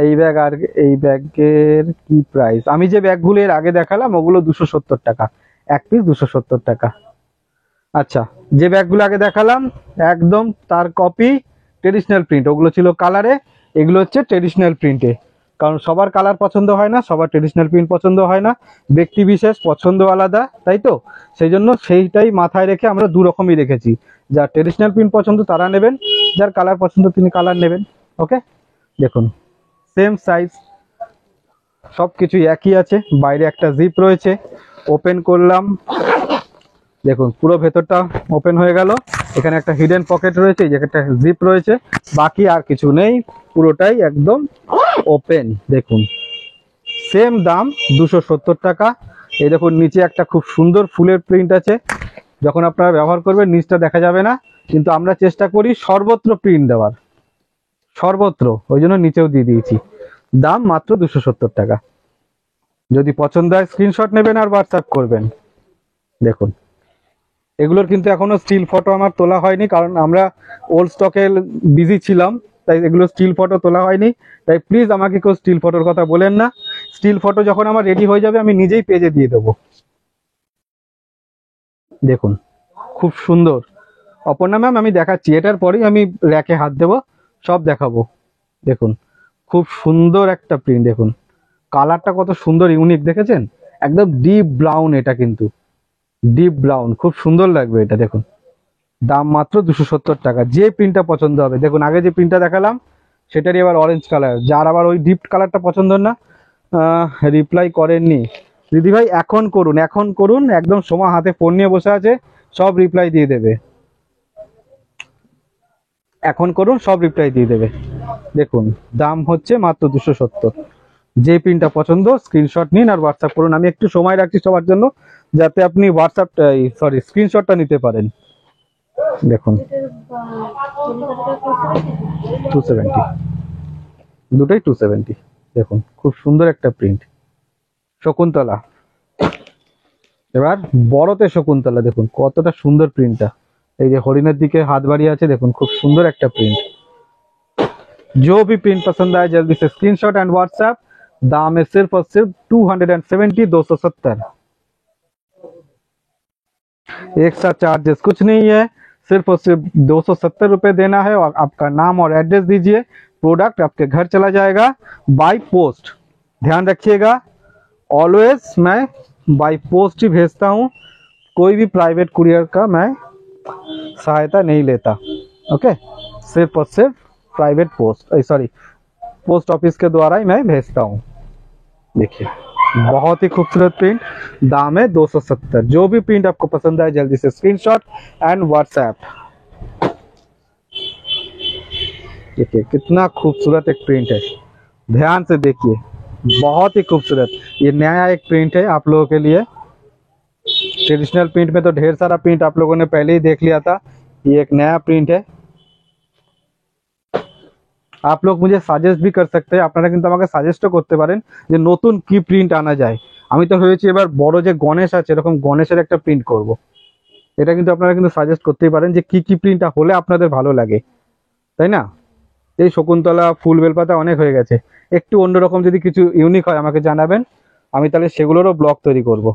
এই ব্যাগ, আর এই ব্যাগের কি প্রাইস? আমি যে ব্যাগগুলো এর আগে দেখালাম ওগুলো 270 টাকা, এক পিস 270 টাকা। আচ্ছা, যে ব্যাগগুলো আগে দেখালাম একদম তার কপি ট্রেডিশনাল প্রিন্ট, ওগুলো ছিল কালারে, এগুলো হচ্ছে ট্রেডিশনাল প্রিন্টে। কারণ সবার কালার পছন্দ হয় না, সবার ট্রেডিশনাল প্রিন্ট পছন্দ হয় না, ব্যক্তি বিশেষ পছন্দ আলাদা, তাই তো? সেই জন্য সেইটাই মাথায় রেখে আমরা 2 রকমই রেখেছি। যার ট্রেডিশনাল প্রিন্ট পছন্দ তারা নেবেন, যার কালার পছন্দ তিনি কালার নেবেন। ওকে, দেখুন সেম সাইজ, সব কিছুই একই আছে। বাইরে একটা জিপ রয়েছে, ওপেন করলাম, দেখুন পুরো ভেতরটা ওপেন হয়ে গেল। এখানে একটা হিডেন পকেট রয়েছে, এই যে একটা জিপ রয়েছে, বাকি আর কিছু নেই, পুরোটাই একদম ওপেন। দেখুন সেম দাম 270 টাকা। এই দেখুন নিচে একটা খুব সুন্দর ফুলের প্রিন্ট আছে, যখন আপনারা ব্যবহার করবেন নিচটা দেখা যাবে না, কিন্তু আমরা চেষ্টা করি সর্বত্র প্রিন্ট দেওয়ার, সর্বত্র, ওই জন্য নিচেও দিয়ে দিয়েছি। দাম মাত্র 270 টাকা। যদি পছন্দ হয় স্ক্রিনশট নেবেন আর হোয়াটসঅ্যাপ করবেন। দেখুন এগুলোর কিন্তু এখনো স্টিল ফটো আমার তোলা হয়নি, কারণ আমরা ওল্ড স্টকে বিজি ছিলাম, তাই এগুলো স্টিল ফটো তোলা হয়নি। তাই প্লিজ আমাকে কেউ স্টিল ফটোর কথা বলেন না। স্টিল ফটো যখন আমার রেডি হয়ে যাবে আমি নিজেই পেজে দিয়ে দেবো। দেখুন খুব সুন্দর। অপর্ণা ম্যাম আমি দেখাচ্ছি, এটার পরেই আমি র্যাকে হাত দেবো, সব দেখাবো। দেখুন খুব সুন্দর একটা প্রিন্ট, দেখুন কালারটা কত সুন্দর ইউনিক, দেখেছেন? একদম ডিপ ব্রাউন, এটা কিন্তু ডিপ ব্রাউন, খুব সুন্দর লাগবে এটা। দেখুন দাম মাত্র 270 টাকা। যে প্রিন্টটা পছন্দ হবে, দেখুন আগে যে প্রিন্টটা দেখালাম সেটারই আবার অরেঞ্জ কালার, যার আবার ওই ডিপ কালারটা পছন্দ না রিপ্লাই করেননি দিদি ভাই, এখন করুন, এখন করুন, একদম সময় হাতে ফোন নিয়ে বসে আছে, সব রিপ্লাই দিয়ে দেবে। এখন করুন, সব রিপ্লাই দিয়ে দেবে। দেখুন দাম হচ্ছে মাত্র 270। যে প্রিন্টটা পছন্দ স্ক্রিনশট নিন আর হোয়াটসঅ্যাপ করুন। আমি একটু সময় রাখছি সবার জন্য, যাতে আপনি স্ক্রিনশটটা নিতে পারেন। দেখুন এটার কেনাকাটা 270, দুটোই 270। দেখুন খুব সুন্দর একটা প্রিন্ট, শকুন্তলা। এবার বড়তে শকুন্তলা, দেখুন কতটা সুন্দর প্রিন্টটা। এই যে হরিণের দিকে হাত বাড়িয়ে আছে, দেখুন খুব সুন্দর একটা প্রিন্ট। जो भी प्रिंट पसंद आए जल्दी से स्क्रीनशॉट एंड व्हाट्सएप। दाम है सिर्फ और सिर्फ 270, 270। एक्स्ट्रा चार्जेस कुछ नहीं है, सिर्फ और सिर्फ 270 रुपये देना है और आपका नाम और एड्रेस दीजिए, प्रोडक्ट आपके घर चला जाएगा बाय पोस्ट। ध्यान रखिएगा, ऑलवेज मैं बाय पोस्ट ही भेजता हूँ, कोई भी प्राइवेट कुरियर का मैं सहायता नहीं लेता। ओके, सिर्फ और सिर्फ प्राइवेट पोस्ट ऑफिस के द्वारा ही मैं भेजता हूँ। देखिए बहुत ही खूबसूरत प्रिंट, दाम है 270। जो भी प्रिंट आपको पसंद आए जल्दी से स्क्रीनशॉट एंड व्हाट्सएप। देखिए कितना खूबसूरत एक प्रिंट है, ध्यान से देखिए, बहुत ही खूबसूरत। ये नया एक प्रिंट है आप लोगों के लिए। ट्रेडिशनल प्रिंट में तो ढेर सारा प्रिंट आप लोगों ने पहले ही देख लिया था, ये एक नया प्रिंट है। आप लोग मुझे সাজেস্ট भी कर सकते हैं, আপনারা কিন্তু আমাকে সাজেস্টও করতে পারেন যে নতুন কি প্রিন্ট আনা যায়। আমি তো ভেবেছি এবার বড় যে গণেশ আছে এরকম গণেশের একটা প্রিন্ট করব। এটা কিন্তু আপনারা কিন্তু সাজেস্ট করতেই পারেন যে কি প্রিন্টটা হলে আপনাদের ভালো লাগে, তাই না? এই শকুন্তলা ফুল বেলপাতা অনেক হয়ে গেছে, একটু অন্যরকম যদি কিছু ইউনিক হয় আমাকে জানাবেন, আমি তাহলে সেগুলোরও ব্লগ তৈরি করব।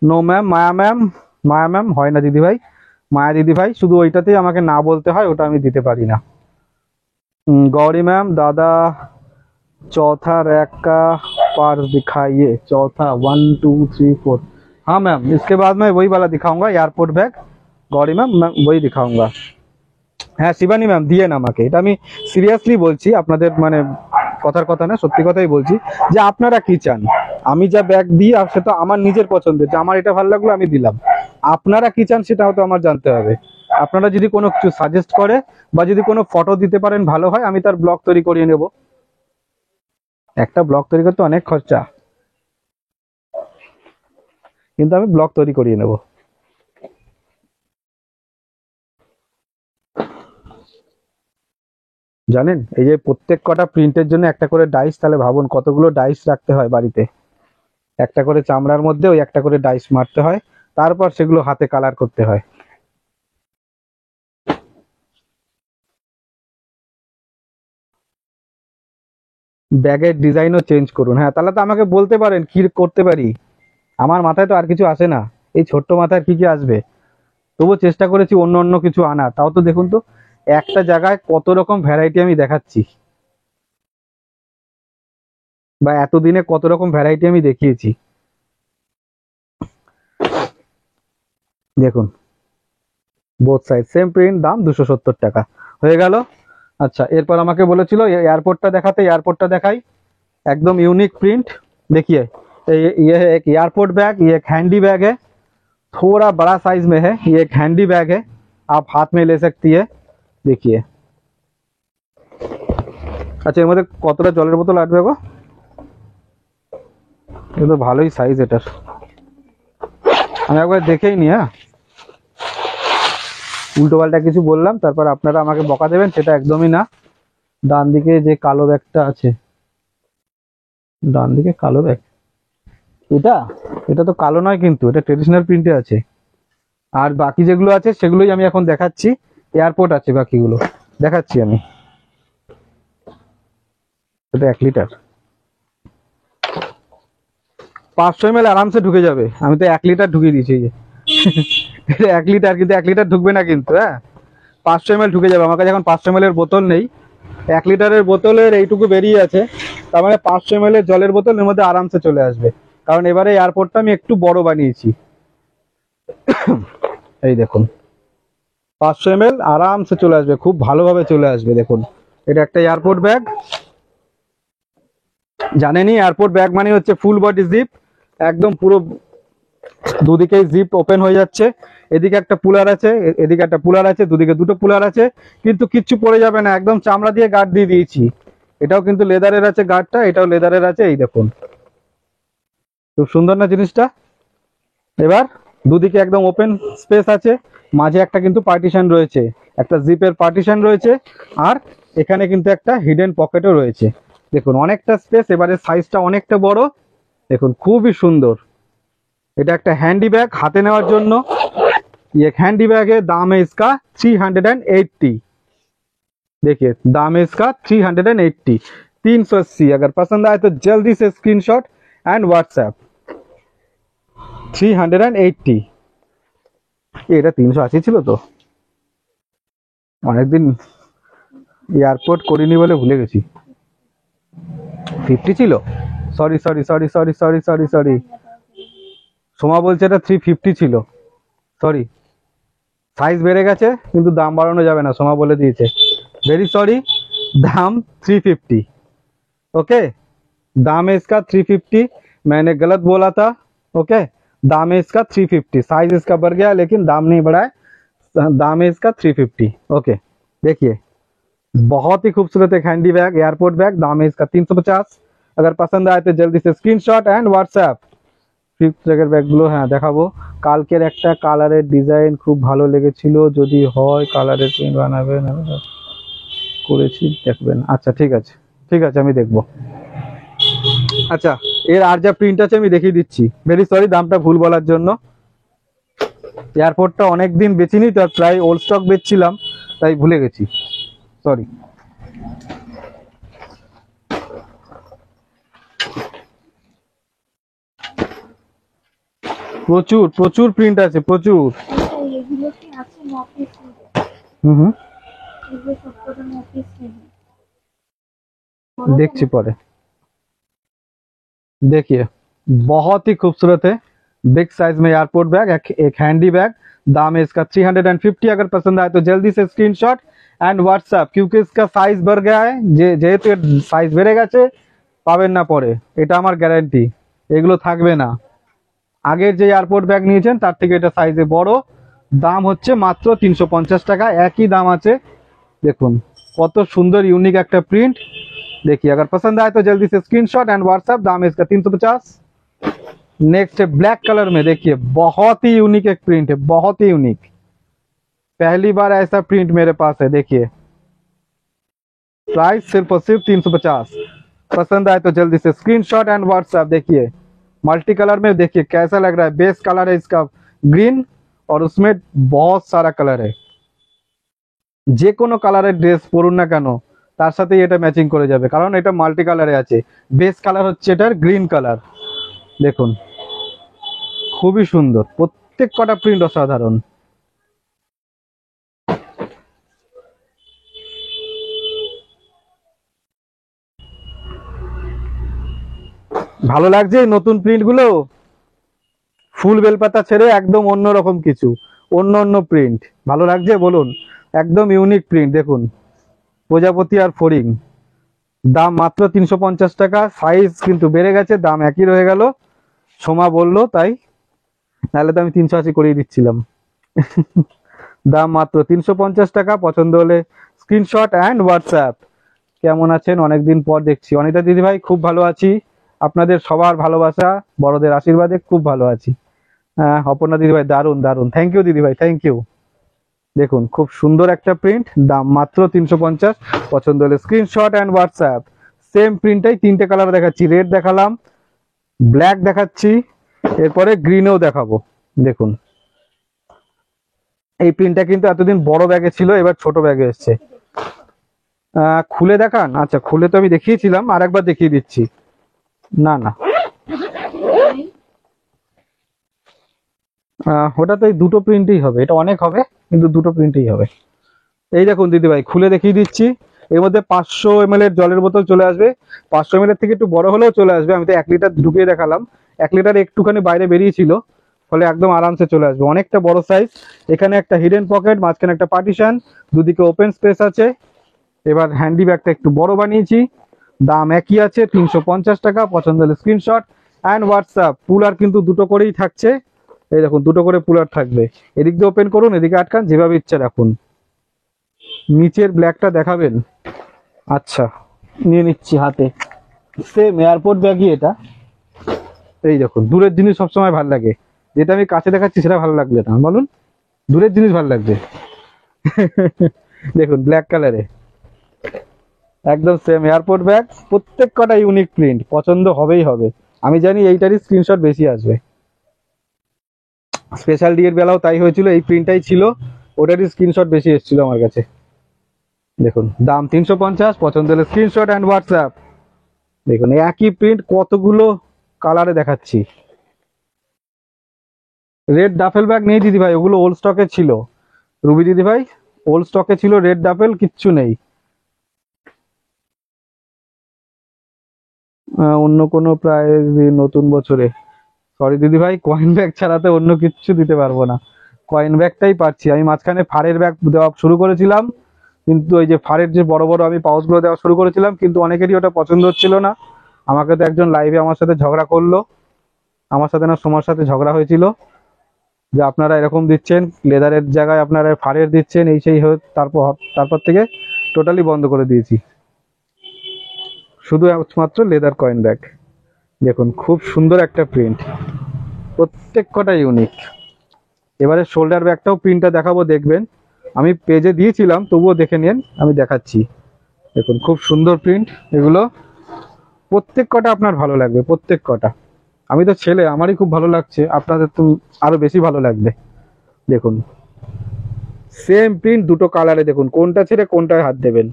নো ম্যাম, মায়া ম্যাম হয় না দিদি ভাই, মায়া দিদি ভাই শুধু ওইটাতেই আমাকে না বলতে হয়, ওটা আমি দিতে পারি না। गौरी मैम, दादा चौथा रैक का पार्स दिखाइए, चौथा 1 2 3 4। हाँ मैम, इसके बाद मैं वही वाला दिखाऊंगा, एयरपोर्ट बैग। गौरी मैम मैं वही दिखाऊंगा। হ্যাঁ শিবানী ম্যাম দিয়েন আমাকে, এটা আমি সিরিয়াসলি বলছি, আপনাদের মানে কথার কথা না, সত্যি কথাই বলছি যে আপনারা কি চান। আমি যা ব্যাগ দিই আর সেটা আমার নিজের পছন্দের, যে আমার এটা ভালো লাগলো আমি দিলাম। আপনারা কি চান সেটাও তো আমার জানতে হবে। আপনারা যদি কোনো কিছু সাজেস্ট করে বা যদি কোনো ফটো দিতে পারেন ভালো হয়, আমি তার ব্লগ তৈরি করিয়ে নেব। একটা ব্লগ তৈরি করতে অনেক খরচা, কিন্তু আমি ব্লগ তৈরি করিয়ে নেব। জানেন এই যে প্রত্যেক কটা প্রিন্টের জন্য একটা করে ডাইস, তাহলে ভাবুন কতগুলো ডাইস রাখতে হয় বাড়িতে। একটা করে চামড়ার মধ্যে ওই একটা করে ডাইস মারতে হয়, তারপর সেগুলো হাতে কালার করতে হয়। ব্যাগের ডিজাইনও চেঞ্জ করুন। হ্যাঁ তাহলে তো আমাকে বলতে পারেন কি করতে পারি, আমার মাথায় তো আর কিছু আসে না, এই ছোট্ট মাথায় কি আসবে। তবুও চেষ্টা করেছি অন্য অন্য কিছু আনার। তাও তো দেখুন তো একটা জায়গায় কত রকম ভ্যারাইটি আমি দেখাচ্ছি, বা এতদিনে কত রকম ভ্যারাইটি আমি দেখিয়েছি। দেখুন বোথ সাইড সেম প্রিন্ট, দাম 270 টাকা হয়ে গেল। আচ্ছা এরপর আমাকে বলেছিল এয়ারपोर्टটা দেখাতে, एयरपोर्टটা দেখাই, एकदम यूनिक प्रिंट। देखिए ये है एक एयरपोर्ट बैग, ये एक हैंडी बैग है, थोड़ा बड़ा साइज में है, ये एक हैंडी बैग है, आप हाथ में ले सकती है। देखिए আচ্ছা এর মধ্যে কতটা জলের বোতল আসবে গো, এটা তো ভালোই সাইজ এটার, আমি একবার দেখেই নি। হ্যাঁ উল্টো পাল্টা কিছু বললাম তারপর আপনারা আমাকে বকা দেবেন, সেটা একদমই না। ডান দিকে যে কালো ব্যাগটা আছে, ডান দিকে কালো ব্যাগ, এটা এটা তো কালো নয় কিন্তু এটা ট্রেডিশনাল প্রিন্টে আছে। আর বাকি যেগুলো আছে সেগুলোই আমি এখন দেখাচ্ছি, এয়ারপোর্ট আছে বাকিগুলো দেখাচ্ছি আমি। এটা 1 লিটার 500 ml আরামসে ঢুকে যাবে, আমি তো 1 লিটার ঢুকিয়ে দিয়েছি। এটা 1 লিটার, কিন্তু 1 লিটার ঢুকবে না কিন্তু। হ্যাঁ 500 ml ঢুকে যাবে, আমার কাছে এখন 500 ml এর বোতল নেই, 1 লিটারের বোতলের এইটুকু বেরিয়ে আছে, তার মানে 500 ml এর জলের বোতল এর মধ্যে আরামসে চলে আসবে। কারণ এবারে এয়ারপোর্টটা আমি একটু বড় বানিয়েছি। এই দেখুন 500 ml আরামসে চলে আসবে, খুব ভালোভাবে চলে আসবে। দেখুন এটা একটা এয়ারপোর্ট ব্যাগ, জানেনই এয়ারপোর্ট ব্যাগ মানে হচ্ছে ফুল বডি জিপ, একদম পুরো দুদিকেই জিপ ওপেন হয়ে যাচ্ছে। এদিকে একটা পুলার আছে, এদিকে একটা পুলার আছে, দুদিকে দুটো পুলার আছে, কিন্তু কিচ্ছু পড়ে যাবে না, একদম চামড়া দিয়ে গার্ড দিয়ে দিয়েছি। এটাও কিন্তু লেদারের আছে গার্ডটা, এটাও লেদারের আছে, এই দেখুন খুব সুন্দর না জিনিসটা। এবার দুদিকে একদম ওপেন স্পেস আছে, মাঝে একটা কিন্তু পার্টিশন রয়েছে, একটা জিপের পার্টিশন রয়েছে, আর এখানে কিন্তু একটা হিডেন পকেটও রয়েছে। দেখুন অনেকটা স্পেস, এবারে সাইজটা অনেকটা বড়, দেখুন খুবই সুন্দর। এটা একটা হ্যান্ডি ব্যাগ हाथे নেওয়ার জন্য। ये हैंडी बैग है, दाम है इसका 380। देखिए दाम है इसका 380, 380। अगर पसंद आए तो जल्दी से स्क्रीनशॉट एंड व्हाट्सएप। 380। এটা 380 ছিল তো, অনেকদিন এয়ারপোর্ট করিনি বলে ভুলে গেছি। 50 ছিল, sorry sorry sorry sorry sorry sorry sorry, Soma বলছে এটা 350 ছিল, সরি। সাইজ বেড়ে গেছে কিন্তু দাম বাড়ানো যাবে না, সোমা বলে দিয়েছে, वेरी सॉरी। दाम 350, ओके। दाम है इसका 350, मैंने गलत बोला था, ओके। दाम है इसका 350, साइज इसका बढ़ गया लेकिन दाम नहीं बढ़ा है, दाम है इसका 350, ओके। देखिए बहुत ही खूबसूरत एक हैंडी बैग, एयरपोर्ट बैग, दाम है इसका 350। अगर पसंद आए तो जल्दी से स्क्रीनशॉट एंड व्हाट्सएप। ফিফথ জায়গার ব্যাগগুলো হ্যাঁ দেখাবো। কালকের একটা কালারের ডিজাইন খুব ভালো লেগেছিল, যদি হয় কালারের প্রিন্ট বানাবেন, করেছি দেখবেন। আচ্ছা ঠিক আছে, ঠিক আছে আমি দেখবো। আচ্ছা এর আর যা প্রিন্ট আছে আমি দেখিয়ে দিচ্ছি। ভেরি সরি দামটা ভুল বলার জন্য। এয়ারপোর্টটা অনেকদিন বেচিনি তো, প্রায় ওল্ড স্টক বেচছিলাম, তাই ভুলে গেছি, সরি। প্রচুর প্রচুর প্রিন্ট আছে, প্রচুর। এগুলো কি আছে মফিস নেবে? হুম এগুলো সবকটা মফিস নেবে। देखिए परे, देखिए बहुत ही खूबसूरत है, बिग साइज में एयरपोर्ट बैग, एक हैंडी बैग। दाम है इसका 350। अगर पसंद आए तो जल्दी से स्क्रीनशॉट एंड व्हाट्सएप, क्योंकि इसका साइज बढ़ गया है, যেহেতু সাইজ বেড়ে গেছে পাবেন না পরে, এটা আমার গ্যারান্টি, এগুলো থাকবে না। আগের যে এয়ারপোর্ট ব্যাগ নিয়েছেন তার থেকে এটা সাইজে বড়। দাম হচ্ছে মাত্র 350 টাকা, একই দাম আছে। দেখুন কত সুন্দর ইউনিक একটা প্রিंट। देखिए अगर पसंद आए तो जल्दी से स्क्रीनशॉट एंड व्हाट्सएप। दाम है इसका 350। नेक्स्ट है ब्लैक कलर में, देखिए बहुत ही यूनिक एक प्रिंट है, बहुत ही यूनिक, पहली बार ऐसा प्रिंट मेरे पास है। देखिए प्राइस सिर्फ और सिर्फ 350। पसंद आए तो जल्दी से स्क्रीनशॉट एंड व्हाट्सएप। देखिए मल्टी कलर में, देखिए कैसा लग रहा है। बेस कलर है इसका ग्रीन, और उसमें बहुत सारा कलर है। যে কোনো কালারের ড্রেস পরুন না কেন তার সাথে এটা ম্যাচিং করে যাবে, কারণ এটা মাল্টি কালারে আছে। বেস কালার হচ্ছে এটার গ্রিন কালার। দেখুন খুবই সুন্দর, প্রত্যেক কটা প্রিন্ট অসাধারণ। ভালো লাগছে এই নতুন প্রিন্ট গুলো, ফুল বেলপাতা ছেড়ে একদম অন্যরকম কিছু, অন্য অন্য প্রিন্ট। ভালো লাগছে বলুন, একদম ইউনিক প্রিন্ট। দেখুন প্রজাপতি আর ফড়িং, দাম মাত্র 350 টাকা। সাইজ কিন্তু বেড়ে গেছে, দাম একই রয়ে গেল, সোমা বললো তাই, নাহলে তো আমি 380 করিয়ে দিচ্ছিলাম। দাম মাত্র 350 টাকা। পছন্দ হলে স্ক্রিনশট অ্যান্ড হোয়াটসঅ্যাপ। কেমন আছেন অনেকদিন পর দেখছি। অনিতা দিদি ভাই খুব ভালো আছি, আপনাদের সবার ভালোবাসা বড়দের আশীর্বাদে খুব ভালো আছি। হ্যাঁ অপর্ণা দিদি ভাই দারুন দারুন, থ্যাংক ইউ দিদি ভাই, থ্যাংক ইউ। দেখুন খুব সুন্দর একটা প্রিন্ট, দাম মাত্র 350। পছন্দ হলে স্ক্রিনশট অ্যান্ড হোয়াটসঅ্যাপ। সেম প্রিন্টটাই তিনটে কালার দেখাচ্ছি, রেড দেখালাম, ব্ল্যাক দেখাচ্ছি, এরপরে গ্রিনও দেখাবো। দেখুন এই প্রিন্টটা কিন্তু এতদিন বড় ব্যাগে ছিল, এবার ছোট ব্যাগে এসছে। খুলে দেখান? আচ্ছা খুলে তো আমি দেখিয়েছিলাম, আর একবার দেখিয়ে দিচ্ছি। না না ওটা তো এই দুটো প্রিন্টই হবে, এটা অনেক হবে কিন্তু দুটো প্রিন্টই হবে। এই দেখুন দিদি ভাই খুলে দেখিয়ে দিচ্ছি। এর মধ্যে 500 ml এর জলের বোতল চলে আসবে, 500 ml এর থেকে একটু বড় হলেও চলে আসবে। আমি তো 1 লিটার ঢুকিয়ে দেখালাম, 1 লিটার একটুখানি বাইরে বেরিয়েছিল, ফলে একদম আরামসে চলে আসবে। অনেকটা বড় সাইজ। এখানে একটা হিডেন পকেট, মাঝখানে একটা পার্টিশন, দুদিকে ওপেন স্পেস আছে। এবার হ্যান্ডি ব্যাগটা একটু বড় বানিয়েছি, দাম একই আছে 350 টাকা। পছন্দ হলে স্ক্রিনশট অ্যান্ড হোয়াটসঅ্যাপ। পুলার কিন্তু দুটো করেই থাকছে, এই দেখুন দুটো করে পুলার থাকবে। এদিক দিয়ে ওপেন করুন, এদিকে আটকান, যেভাবে ইচ্ছা রাখুন। নিচের ব্ল্যাকটা দেখাবেন? আচ্ছা, নিয়ে নিচ্ছি হাতে। সেম এয়ারপোর্ট ব্যাগই এটা। এই দেখুন, দূরের জিনিস সবসময় ভালো লাগে, যেটা আমি কাছে দেখাচ্ছি সেটা ভালো লাগবে না, বলুন? দূরের জিনিস ভালো লাগবে। দেখুন ব্ল্যাক কালারে, একদম সেম এয়ারপোর্ট ব্যাগ। প্রত্যেক কটা ইউনিক প্রিন্ট, পছন্দ হবেই হবে। আমি জানি এইটারই স্ক্রিনশট বেশি আসবে। স্পেশাল ডি এর বেলাও তাই হয়েছিল, এই প্রিন্টটাই ছিল, ওটারই স্ক্রিনশট বেশি এসেছিল আমার কাছে। দেখুন দাম 350, পছন্দ হলে স্ক্রিনশট অ্যান্ড হোয়াটসঅ্যাপ। দেখুন একই প্রিন্ট কতগুলো কালারে দেখাচ্ছি। রেড ডাফেল ব্যাগ নেই দিদি ভাই, ওগুলো ওল্ড স্টকে ছিল। রুবি দিদি ভাই, ওল্ড স্টকে ছিল রেড ডাফেল, কিচ্ছু নেই। অন্য কোনো প্রায় নতুন বছরে, সরি দিদি ভাই, কয়েন ব্যাগ ছাড়াতে অন্য কিচ্ছু দিতে পারবো না। কয়েন ব্যাগটাই পাচ্ছি। আমি মাঝখানে ফাড়ের ব্যাগ দেওয়া শুরু করেছিলাম, কিন্তু ওই যে ফাড়ের যে বড় বড় আমি পাউচগুলো দেওয়া শুরু করেছিলাম, কিন্তু অনেকেরই ওটা পছন্দ হচ্ছিল না। আমাকে তো একজন লাইভে আমার সাথে ঝগড়া করলো, আমার সাথে না সোমার সাথে ঝগড়া হয়েছিল, যে আপনারা এরকম দিচ্ছেন, লেদারের জায়গায় আপনারা ফাড়ের দিচ্ছেন, এই সেই তারপর তারপর থেকে টোটালি বন্ধ করে দিয়েছি, শুধু একমাত্র লেদার কয়েন ব্যাগ। দেখুন খুব সুন্দর একটা প্রিন্ট, প্রত্যেক কটা ইউনিক। এবারে শোল্ডার ব্যাগটাও প্রিন্টটা দেখাবো, দেখবেন। আমি পেজে দিয়েছিলাম, তবুও দেখে নিন, আমি দেখাচ্ছি। দেখুন খুব সুন্দর প্রিন্ট এগুলো, প্রত্যেক কটা আপনার ভালো লাগবে, প্রত্যেক কটা। আমি তো ছেলে, আমারই খুব ভালো লাগছে, আপনাদের তো আরো বেশি ভালো লাগবে। দেখুন সেম প্রিন্ট দুটো কালারে, দেখুন কোনটা ছেড়ে কোনটায় হাত দেবেন।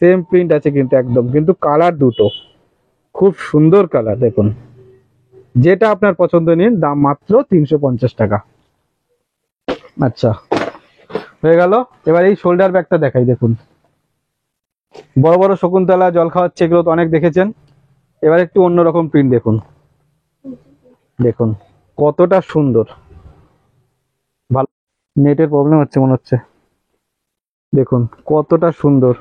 সেম প্রিন্ট আছে কিন্তু একদম, কিন্তু কালার দুটো, খুব সুন্দর কালার। দেখুন যেটা আপনার পছন্দ নিন, দাম মাত্র 350 টাকা। আচ্ছা হয়ে গেল। এবার এই শোল্ডার ব্যাগটা দেখাই। দেখুন বড় বড় শকুন্তলা, জল খাওয়াচ্ছে, এগুলো তো অনেক দেখেছেন। এবার একটু অন্যরকম প্রিন্ট দেখুন, দেখুন কতটা সুন্দর। ভালো, নেটের প্রবলেম হচ্ছে মনে হচ্ছে। দেখুন কতটা সুন্দর,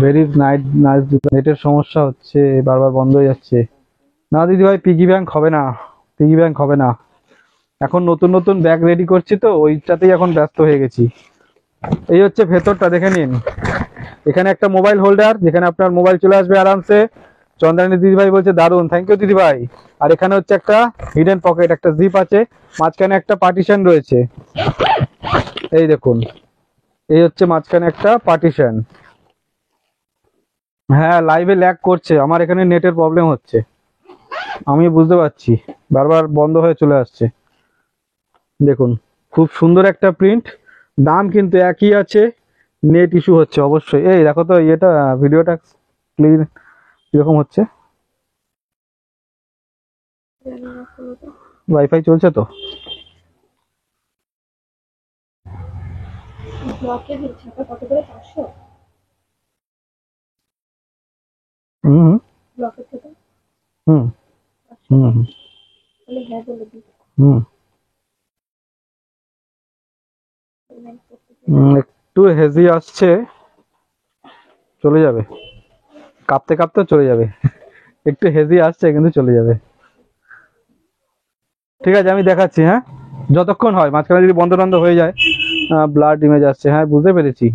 ভেরি নাইস। নেটের সমস্যা হচ্ছে, বারবার বন্ধ হয়ে যাচ্ছে। না দিদি ভাই, পিগি ব্যাংক হবে না, পিগি ব্যাংক হবে না। এখন নতুন নতুন ব্যাগ রেডি করছি তো, ওইটাতেই এখন ব্যস্ত হয়ে গেছি। এই হচ্ছে ভেতরটা, দেখে নিন। এখানে একটা মোবাইল হোল্ডার, যেখানে আপনার মোবাইল চলে আসবে আরামসে। চন্দ্রানী দিদি ভাই বলছে দারুন, থ্যাংক ইউ দিদি ভাই। আর এখানে হচ্ছে একটা হিডেন পকেট, একটা জিপ আছে, মাঝখানে একটা পার্টিশন রয়েছে। এই দেখুন, এই হচ্ছে মাঝখানে একটা পার্টিশন। হ্যাঁ লাইভে ল্যাগ করছে, আমার এখানে নেটের প্রবলেম হচ্ছে, আমি বুঝতে পারছি, বারবার বন্ধ হয়ে চলে আসছে। দেখুন খুব সুন্দর একটা প্রিন্ট, দাম কিন্তু একই আছে। নেট ইস্যু হচ্ছে অবশ্যই। এই দেখো তো ইয়েটা, ভিডিওটা ক্লিয়ার কিরকম হচ্ছে? জানি না, খোলো তো। ওয়াইফাই চলছে তো? ব্লকের ছাপা কত করে? 500 হুম ব্লকের থেকে? হুম হুম হুম তাহলে হ্যাঁ বলে দিই। হুম পেমেন্ট করতে একটু হেজি আসছে, চলে যাবে, কাঁপতে কাঁপতে চলে যাবে। একটু হেজি আসছে কিন্তু চলে যাবে। ঠিক আছে আমি দেখাচ্ছি, হ্যাঁ যতক্ষণ হয়, মাঝখানে যদি বন্ধ টন্ধ হয়ে যায়। ব্লাড ইমেজ আসছে, হ্যাঁ বুঝতে পেরেছি।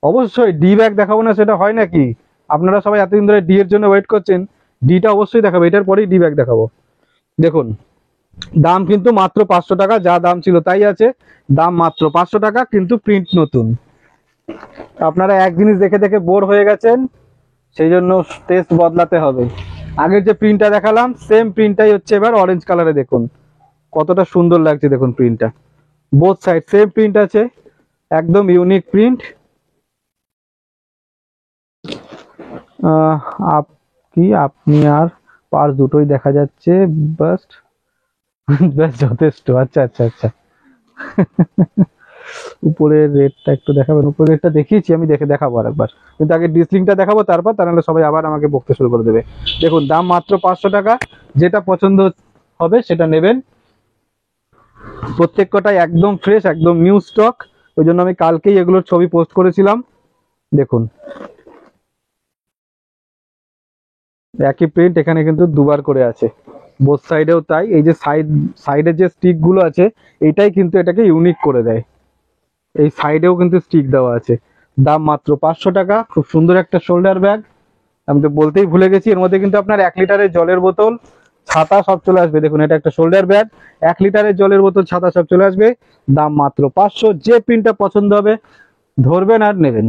অবশ্যই ডি ব্যাগ দেখাবো না, সেটা হয় নাকি? আপনারা সবাই এতদিন ধরে ডি এর জন্য ওয়েট করছেন, ডিটা অবশ্যই দেখাবো, এটার পরেই ডি ব্যাগ দেখাবো। দেখুন দাম কিন্তু মাত্র 500 টাকা, যা দাম ছিল তাই আছে। দাম মাত্র 500 টাকা, কিন্তু প্রিন্ট নতুন। আপনারা এক জিনিস দেখে দেখে বোর হয়ে গেছেন, সেই জন্য টেস্ট বদলাতে হবে। আগের যে প্রিন্টটা দেখালাম, সেম প্রিন্টটাই হচ্ছে এবার অরেঞ্জ কালারে। দেখুন কতটা সুন্দর লাগছে, দেখুন প্রিন্টটা, বোথ সাইড সেম প্রিন্ট আছে, একদম ইউনিক প্রিন্ট। আপনি আর পার দুটোই দেখা যাচ্ছে, বাস ব্যাস যথেষ্ট। আচ্ছা আচ্ছা আচ্ছা। উপরের রেটটা একটু দেখাবেন? উপরের রেটটা দেখিয়েছি আমি, দেখাবো আরেকবার, কিন্তু আগে ডিসলিংটা দেখাবো, তারপর তাহলে সবাই আবার আমাকে বকতে শুরু করে দেবে। দেখুন দাম মাত্র 500 টাকা, যেটা পছন্দ হবে সেটা নেবেন। প্রত্যেক কটাই একদম ফ্রেশ, একদম নিউ স্টক, ওই জন্য আমি কালকেই এগুলোর ছবি পোস্ট করেছিলাম। দেখুন একই প্রিন্ট এখানে কিন্তু দুবার করে আছে, বোথ সাইডেও তাই। এই যে সাইডের যে স্টিক গুলো আছে এটাই কিন্তু এটাকে ইউনিক করে দেয়। এই সাইডেও কিন্তু স্টিক দেওয়া আছে। দাম মাত্র 500 টাকা। খুব সুন্দর একটা শোল্ডার ব্যাগ। আমি তো বলতেই ভুলে গেছি, এর মধ্যে কিন্তু আপনার 1 লিটারের জলের বোতল, ছাতা সব চলে আসবে। দেখুন এটা একটা শোল্ডার ব্যাগ, 1 লিটারের জলের বোতল, ছাতা সব চলে আসবে। দাম মাত্র 500। যে প্রিন্টটা পছন্দ হবে ধরবেন আর নেবেন।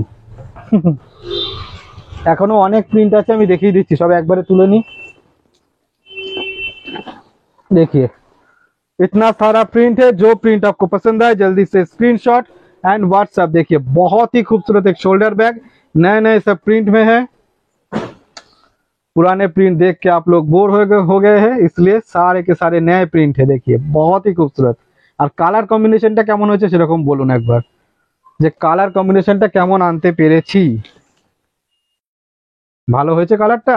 এখনো অনেক প্রিন্ট আছে, আমি দেখিয়ে দিচ্ছি, সব একবারে তুলে নি। देखिए इतना सारा प्रिंट है, जो प्रिंट आपको पसंद आए जल्दी से स्क्रीनशॉट एंड व्हाट्सएप। देखिए बहुत ही खूबसूरत एक शोल्डर बैग, नए नए सब प्रिंट में है। पुराने प्रिंट देख के आप लोग बोर हो गए हैं, इसलिए सारे के सारे नए प्रिंट है। देखिए बहुत ही खूबसूरत। আর কালার কম্বিনেশনটা কেমন হয়েছে সেরকম বলুন একবার, যে কালার কম্বিনেশনটা কেমন আনতে পেরেছি। ভালো হয়েছে কালারটা।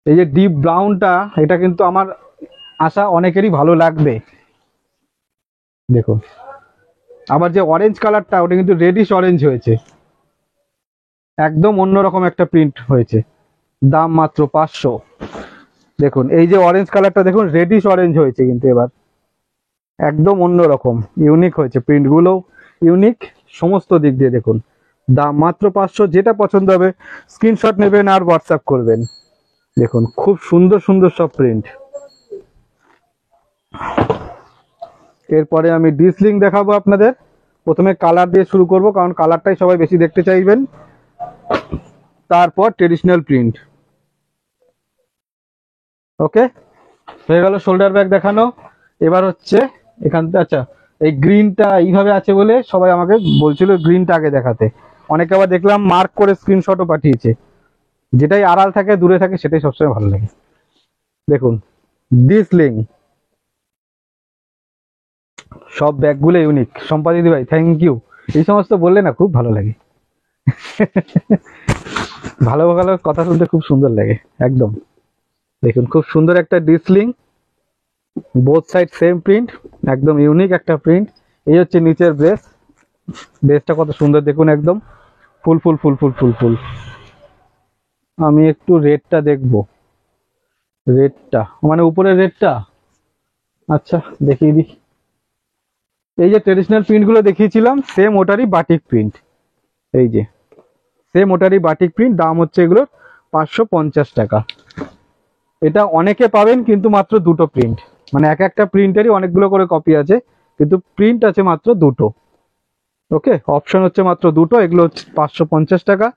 এই যে ডিপ ব্রাউনটা, এটা কিন্তু আমার আশা অনেকেরই ভালো লাগবে। দেখুন আবার যে অরেঞ্জ কালারটা, ওটা কিন্তু রেডিশ অরেঞ্জ হয়েছে, একদম অন্যরকম একটা প্রিন্ট হয়েছে। দাম মাত্র 500। দেখুন এই যে অরেঞ্জ কালারটা, দেখুন রেডিশ অরেঞ্জ হয়েছে, কিন্তু এবার একদম অন্যরকম ইউনিক হয়েছে, প্রিন্টগুলো ইউনিক সমস্ত দিক দিয়ে। দেখুন দাম মাত্র 500। যেটা পছন্দ হবে স্ক্রিনশট নেবেন আর হোয়াটসঅ্যাপ করবেন। দেখুন খুব সুন্দর সুন্দর সব প্রিন্ট। এরপরে আমি ডিসলিং দেখাবো আপনাদের। প্রথমে কালার দিয়ে শুরু করব, কারণ কালারটাই সবাই বেশি দেখতে চাইবেন। তারপর ট্রেডিশনাল প্রিন্ট। ওকে, হয়ে গেল শোল্ডার ব্যাগ দেখানো। এবার হচ্ছে এখানটা, আচ্ছা এই গ্রিনটা এইভাবে আছে বলে সবাই আমাকে বলছিল গ্রিনটা আগে দেখাতে। অনেকে আবার দেখলাম মার্ক করে স্ক্রিনশটও পাঠিয়েছে। যেটাই আড়াল থাকে দূরে থাকে সেটাই সবসময় ভালো লাগে। দেখুন ডিসলিং, সব ব্যাগগুলো ইউনিক। সম্পা দিদি ভাই থ্যাংক ইউ, এই সমস্ত বললে না খুব ভালো লাগে। ভালো ভালো কথা শুনতে খুব সুন্দর লাগে একদম। দেখুন খুব সুন্দর একটা ডিসলিং, বোথ সাইড সেম প্রিন্ট, একদম ইউনিক একটা প্রিন্ট। এই হচ্ছে নিচের বেসটা কত সুন্দর দেখুন, একদম ফুল ফুল ফুল ফুল ফুল ফুল। আমি একটু রেডটা দেখবো, রেডটা মানে উপরের রেডটা। আচ্ছা দেখিয়ে দিই। এই যে ট্রেডিশনাল প্রিন্ট গুলো দেখিয়েছিলাম, সেম ওটারই বাটিক প্রিন্ট। এই যে সেম ওটারই বাটিক প্রিন্ট। দাম হচ্ছে এগুলোর 550 টাকা। এটা অনেকে পাবেন কিন্তু মাত্র দুটো প্রিন্ট, মানে এক একটা প্রিন্টেরই অনেকগুলো করে কপি আছে, কিন্তু প্রিন্ট আছে মাত্র দুটো। ওকে, অপশন হচ্ছে মাত্র দুটো। এগুলো হচ্ছে 550 টাকা।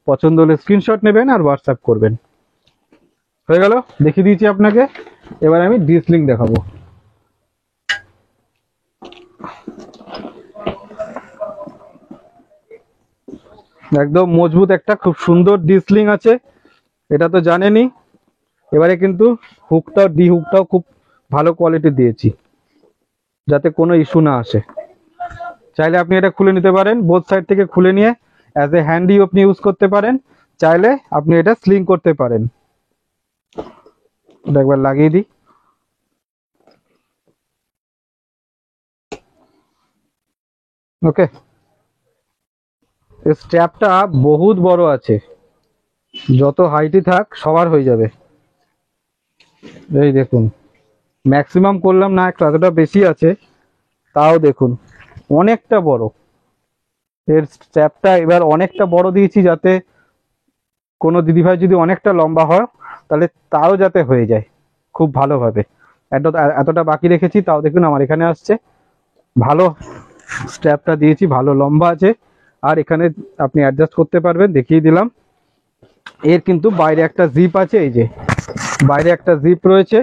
পছন্দ হলে স্ক্রিনশট নেবেন আর হোয়াটসঅ্যাপ করবেন। হয়ে গেল, দেখিয়ে দিয়েছি আপনাকে। এবার আমি ডিসলিং দেখাবো। একদম মজবুত একটা খুব সুন্দর ডিসলিং আছে, এটা তো জানেনই। এবারে কিন্তু হুকটাও খুব ভালো কোয়ালিটি দিয়েছি, যাতে কোনো ইস্যু না আসে। চাইলে আপনি এটা খুলে নিতে পারেন, বোথ সাইড থেকে খুলে নিয়ে অ্যাজ এ হ্যান্ডি আপনি ইউজ করতে পারেন। চাইলে আপনি এটা স্লিং করতে পারেন। এটা একবার লাগিয়ে দিই। ওকে, স্ট্র্যাপটা বহুত বড় আছে, যত হাইটই থাক সবার হয়ে যাবে। এই দেখুন ম্যাক্সিমাম করলাম না, একটু এতটা বেশি আছে, তাও দেখুন অনেকটা বড়। এর স্ট্র্যাপটা এবার অনেকটা বড় দিয়েছি, যাতে কোনো দিদিভাই যদি অনেকটা লম্বা হয় তাহলে তাও যাতে হয়ে যায় খুব ভালোভাবে। এতটা বাকি রেখেছি, তাও দেখুন আমার এখানে আসছে। ভালো স্ট্র্যাপটা দিয়েছি, ভালো লম্বা আছে। আর এখানে আপনি অ্যাডজাস্ট করতে পারবেন, দেখিয়ে দিলাম। এর কিন্তু বাইরে একটা জিপ আছে, এই যে বাইরে একটা জিপ রয়েছে।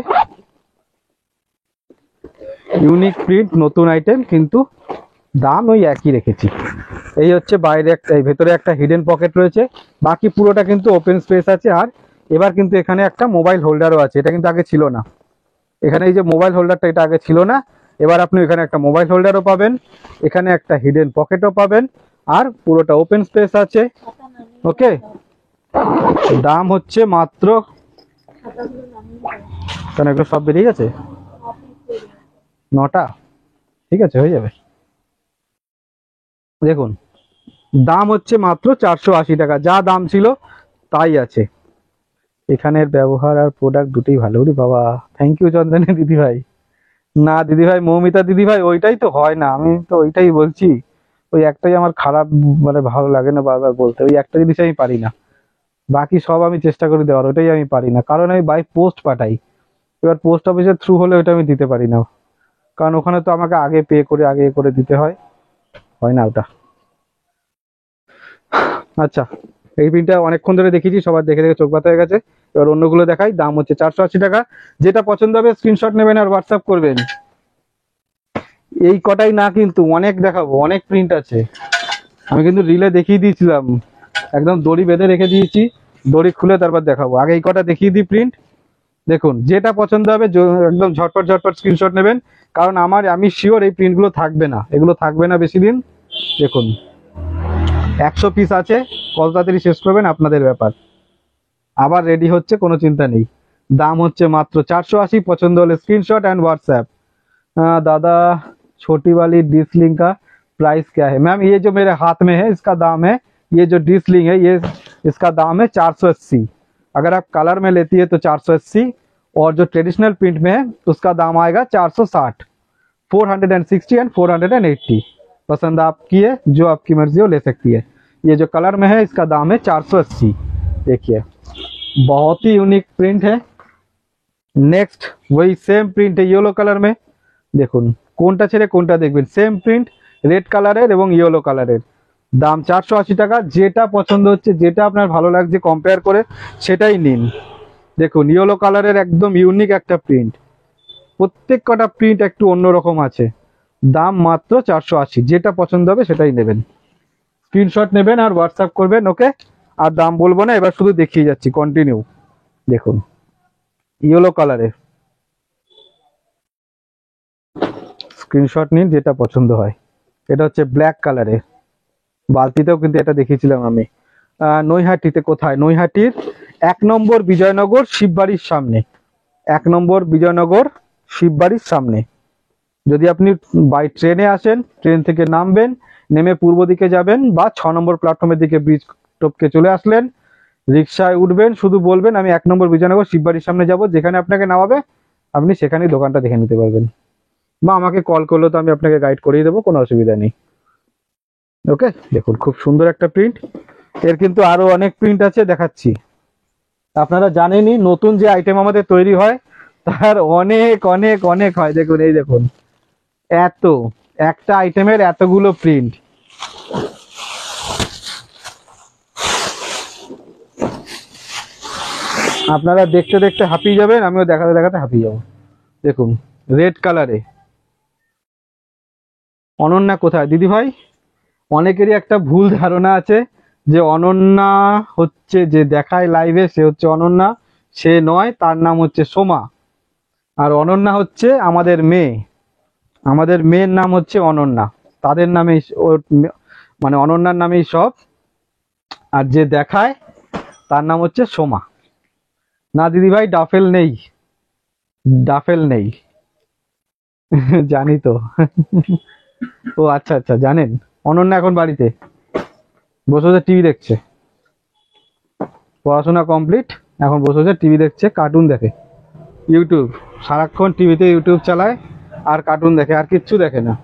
ইউনিক প্রিন্ট, নতুন আইটেম, কিন্তু দাম ওই একই রেখেছি। এই হচ্ছে বাইরে একটা, এই ভেতরে একটা হিডেন পকেট রয়েছে, বাকি পুরোটা কিন্তু ওপেন স্পেস আছে। আর এবার কিন্তু এখানে একটা মোবাইল হোল্ডারও আছে, এটা কিন্তু আগে ছিল না। এখানে এই যে মোবাইল হোল্ডারটা, এটা আগে ছিল না। এবার আপনি এখানে একটা মোবাইল হোল্ডারও পাবেন, এখানে একটা হিডেন পকেটও পাবেন, আর পুরোটা ওপেন স্পেস আছে। খাতা না নিয়ে ওকে, দাম হচ্ছে মাত্র, খাতাগুলো নামিয়ে দাও। কারণ এগুলো সব বেরিয়ে গেছে, অফিস করে 9টা। ঠিক আছে, হয়ে যাবে। দেখুন দাম হচ্ছে মাত্র 480 টাকা, যা দাম ছিল তাই আছে। এখানের ব্যবহার আর প্রোডাক্ট দুটোই ভালো। ওরে বাবা, থ্যাংক ইউ চন্দনী দিদি ভাই। না দিদি ভাই, মৌমিতা দিদি ভাই, ওইটাই তো হয় না, আমি তো ওইটাই বলছি। ওই একটাই আমার খারাপ, মানে ভালো লাগে না বারবার বলতে, ওই একটা জিনিস আমি পারি না। বাকি সব আমি চেষ্টা করি দেওয়ার, ওটাই আমি পারি না, কারণ আমি বাই পোস্ট পাঠাই। এবার পোস্ট অফিসের থ্রু হলে ওটা আমি দিতে পারি না, কারণ ওখানে তো আমাকে আগে পে করে আগে এ করে দিতে হয়, হয় না ওটা। আচ্ছা, এই প্রিন্টটা অনেকক্ষণ ধরে দেখিয়েছি, সবার দেখে দেখে চোখ বাতা হয়ে গেছে। এবার অন্যগুলো দেখাই। দাম হচ্ছে 480 টাকা। যেটা পছন্দ হবে স্ক্রিনশট নেবেন আর হোয়াটসঅ্যাপ করবেন। এই কটাই না, কিন্তু অনেক দেখাবো, অনেক প্রিন্ট আছে। আমি কিন্তু রিলে দেখিয়ে দিয়েছিলাম, একদম দড়ি বেঁধে রেখে দিয়েছি, দড়ি খুলে তারপর দেখাবো। আগে এই কটা দেখিয়ে দিই প্রিন্ট। দেখুন, যেটা পছন্দ হবে একদম ঝটপট ঝটপট স্ক্রিনশট নেবেন, কারণ আমি শিওর এই প্রিন্টগুলো থাকবে না, এগুলো থাকবে না বেশি দিন। দেখুন, 100 পিস আছে, কত তাড়াতাড়ি শেষ করবেন আপনাদের ব্যাপার। আবার রেডি হচ্ছে, কোনো চিন্তা নেই। দাম হচ্ছে মাত্র 480। পছন্দ হলে স্क्रीनशॉट एंड व्हाट्सएप। दादा, छोटी वाली डिसलिंग का प्राइस क्या है? मैम, ये जो मेरे हाथ में है इसका दाम है, ये जो डिसलिंग है ये इसका दाम है 480। अगर आप कलर में लेती है तो 480, और जो ट्रेडिशनल प्रिंट में है उसका दाम आएगा 460। 460 एंड 480। पसंद आपकी है, जो आपकी मर्जी हो ले सकती है। ये जो कलर में है इसका दाम है 480। देखिए, बहुत ही यूनिक प्रिंट है। नेक्स्ट वही सेम प्रिंट है येलो कलर में। দেখুন, কোনটা ছেড়ে কোনটা দেখবেন, সেম প্রিন্ট, রেড কালারের এবং ইয়েলো কালারের। দাম 480 টাকা। যেটা পছন্দ হচ্ছে, যেটা আপনার ভালো লাগছে কম্পেয়ার করে সেটাই নিন। দেখুন, ইয়েলো কালারের একদম ইউনিক একটা প্রিন্ট, প্রত্যেক কটা প্রিন্ট একটু অন্যরকম আছে। দাম মাত্র 480। যেটা পছন্দ হবে সেটাই নেবেন, স্ক্রিনশট নেবেন আর হোয়াটসঅ্যাপ করবেন। ওকে, আর দাম বলবো না, এবার শুধু দেখিয়ে যাচ্ছি, কন্টিনিউ। দেখুন, ইয়েলো কালারের, স্ক্রিনশট নিন যেটা পছন্দ হয়। এটা হচ্ছে ব্ল্যাক কালারের, বালতিতেও কিন্তু এটা দেখিয়েছিলাম আমি। নৈহাটিতে, কোথায়? নৈহাটির 1 নম্বর বিজয়নগর শিববাড়ির সামনে। 1 নম্বর বিজয়নগর শিববাড়ির সামনে। যদি আপনি বাই ট্রেনে আসেন, ট্রেন থেকে নামবেন, নেমে পূর্ব দিকে যাবেন, বা 6 নম্বর প্ল্যাটফর্মের দিকে ব্রিজ টপকে চলে আসলেন, রিক্সায় উঠবেন, শুধু বলবেন আমি 1 নম্বর বিজয়নগর শিববাড়ির সামনে যাব, যেখানে আপনাকে নামাবে আপনি সেখানেই দোকানটা দেখে নিতে পারবেন, বা আমাকে কল করলে তো আমি আপনাকে গাইড করিয়ে দেবো, কোনো অসুবিধা নেই। ওকে, দেখুন, খুব সুন্দর একটা প্রিন্ট। এর কিন্তু আরো অনেক প্রিন্ট আছে, দেখাচ্ছি। আপনারা জানেনই, নতুন যে আইটেম আমাদের তৈরি হয় তার অনেক অনেক অনেক হয়। দেখুন, এই দেখুন, এত একটা আইটেমের এতগুলো প্রিন্ট। আপনারা দেখতে দেখতে হাঁপিয়ে যাবেন, আমিও দেখাতে দেখাতে হাঁপিয়ে যাবো। দেখুন, রেড কালারে। অনন্যা কোথায় দিদি ভাই? অনেকেরই একটা ভুল ধারণা আছে যে অনন্যা হচ্ছে, যে দেখায় লাইভে সে হচ্ছে অনন্যা। সে নয়, তার নাম হচ্ছে সোমা। আর অনন্যা হচ্ছে আমাদের মেয়ে, আমাদের মেয়ের নাম হচ্ছে অনন্যা। তাদের নামেই মানে অনন্যার নামেই সব। আর যে দেখায় তার নাম হচ্ছে সোমা। না দিদি ভাই, ডাফেল নেই, ডাফেল নেই। জানি তো। ও আচ্ছা আচ্ছা, জানেন। অনন্যা এখন বাড়িতে বসে বসে টিভি দেখছে, পড়াশোনা কমপ্লিট, এখন বসে বসে টিভি দেখছে, কার্টুন দেখে, ইউটিউব, সারাক্ষণ টিভিতে ইউটিউব চালায় আর কার্টুন দেখে, আর কিচ্ছু দেখে না।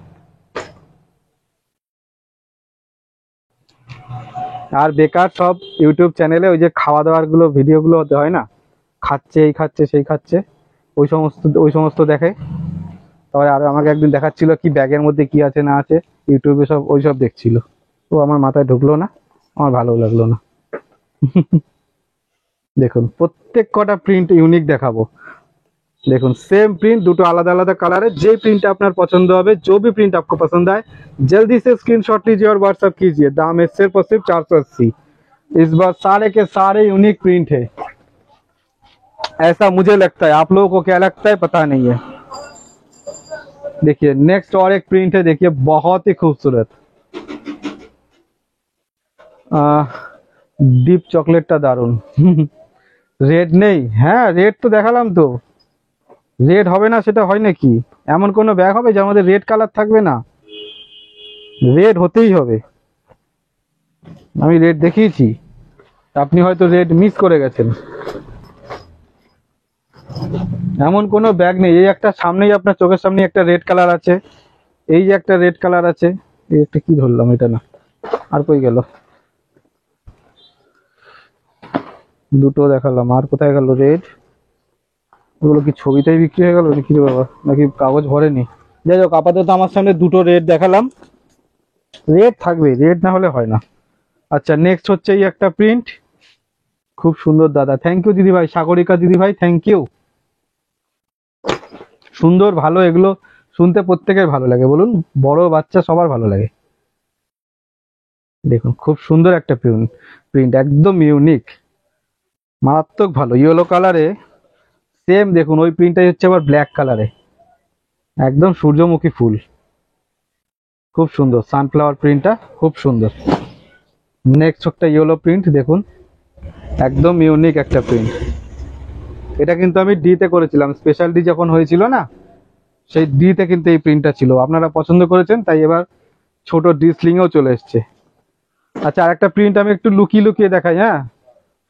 আর বেকার সব ইউটিউব চ্যানেলে ওই যে খাওয়া দাওয়ার গুলো ভিডিওগুলো হতে হয় না, খাচ্ছে, এই খাচ্ছে সেই খাচ্ছে, ওই সমস্ত দেখে। তারপরে আর আমাকে একদিন দেখাচ্ছিল কি ব্যাগের মধ্যে কি আছে না আছে, ইউটিউবে সব ওইসব দেখছিল। তো আমার মাথায় ঢুকলো না, আমার ভালো লাগলো না। দেখুন, প্রত্যেক কটা প্রিন্ট ইউনিক দেখাবো। देखो सेम प्रिंट, দুটো আলাদা আলাদা কালারে। যে প্রিন্ট আপনার পছন্দ হবে, जो भी प्रिंट आपको पसंद आए, जल्दी से स्क्रीनशॉट लीजिए और व्हाट्सएप कीजिए। दाम है सिर्फ और सिर्फ 480। इस बार सारे के सारे यूनिक प्रिंट है, ऐसा मुझे लगता है। आप लोगों को क्या लगता है पता नहीं है। देखिए नेक्स्ट और एक प्रिंट है, देखिए बहुत ही खूबसूरत। ডিপ চকলেটটা দারুন। রেড নেই? হ্যাঁ, রেড তো দেখালাম তো। রেড হবে না সেটা হয় নাকি? এমন কোনো ব্যাগ হবে যার মধ্যে রেড কালার থাকবে না? রেড হতেই হবে। আমি রেড দেখিয়েছি, আপনি হয়তো রেড মিস করে গেছেন। এমন কোনো ব্যাগ নেই। এই একটা সামনেই আপনার চোখের সামনে একটা রেড কালার আছে, এই যে একটা রেড কালার আছে, এই একটা কি ধরলাম, এটা না, আর কই গেল, দুটো দেখালাম, আর কোথায় গেল রেড? ওগুলো কি ছবিতেই বিক্রি হয়ে গেল নাকি রে বাবা, নাকি কাগজ ভরেনি? যাই হোক, আপাতত আমার সামনে দুটো রেড দেখালাম, রেড থাকবে, রেড না হলে হয় না। আচ্ছা, নেক্সট হচ্ছে এই একটা প্রিন্ট, খুব সুন্দর দাদা, থ্যাংক ইউ দিদি ভাই, সাগরিকা দিদি ভাই, থ্যাংক ইউ। সুন্দর, ভালো, এগুলো শুনতে প্রত্যেকের ভালো লাগে, বলুন, বড় বাচ্চা সবার ভালো লাগে। দেখুন খুব সুন্দর একটা প্রিন্ট, প্রিন্ট একদম ইউনিক, মারাত্মক ভালো, ইয়েলো কালারে। সেম দেখুন ওই প্রিন্টটাই হচ্ছে আবার ব্ল্যাক কালারে, একদম সূর্যমুখী ফুল, খুব সুন্দর, সানফ্লাওয়ার প্রিন্টটা খুব সুন্দর। নেক্সট একটা ইয়েলো প্রিন্ট, দেখুন একদম ইউনিক একটা প্রিন্ট। এটা কিন্তু আমি ডি তে করেছিলাম, স্পেশাল ডি যখন হয়েছিল না, সেই ডি তে কিন্তু এই প্রিন্টটা ছিল, আপনারা পছন্দ করেছেন, তাই এবার ছোট ডি স্লিংও চলে এসছে। আচ্ছা, আরেকটা প্রিন্ট আমি একটু লুকিয়ে লুকিয়ে দেখাই, হ্যাঁ,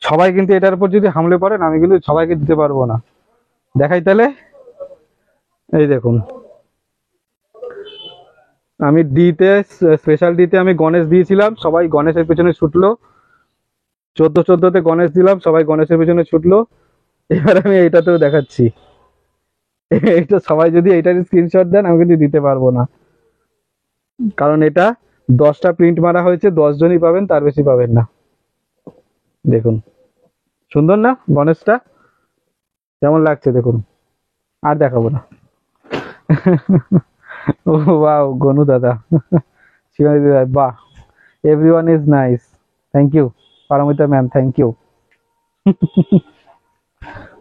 সবাই কিন্তু এটার উপর যদি হামলে পড়েন আমি কিন্তু সবাইকে দিতে পারবো না, দেখাই তাহলে। এই দেখুন, আমি ডি তে, স্পেশাল ডি তে আমি গণেশ দিয়েছিলাম, সবাই গণেশের পেছনে ছুটলো, 14 তে গণেশ দিলাম, সবাই গণেশের পেছনে ছুটলো। এবার আমি এইটাতেও দেখাচ্ছি, এইটা সবাই যদি এইটার স্ক্রিনশট দেন আমি কিন্তু দিতে পারবো না, কারণ এটা 10টা প্রিন্ট মারা হয়েছে, 10 জনই পাবেন, তার বেশি পাবেন না। দেখুন সুন্দর না গণেশটা, কেমন লাগছে দেখুন, আর দেখাবো না। ও ওয়াও, গনু দাদা, শিবানী দিদা, বাহ, everyone is nice, thank you, Paramita ma'am, thank you.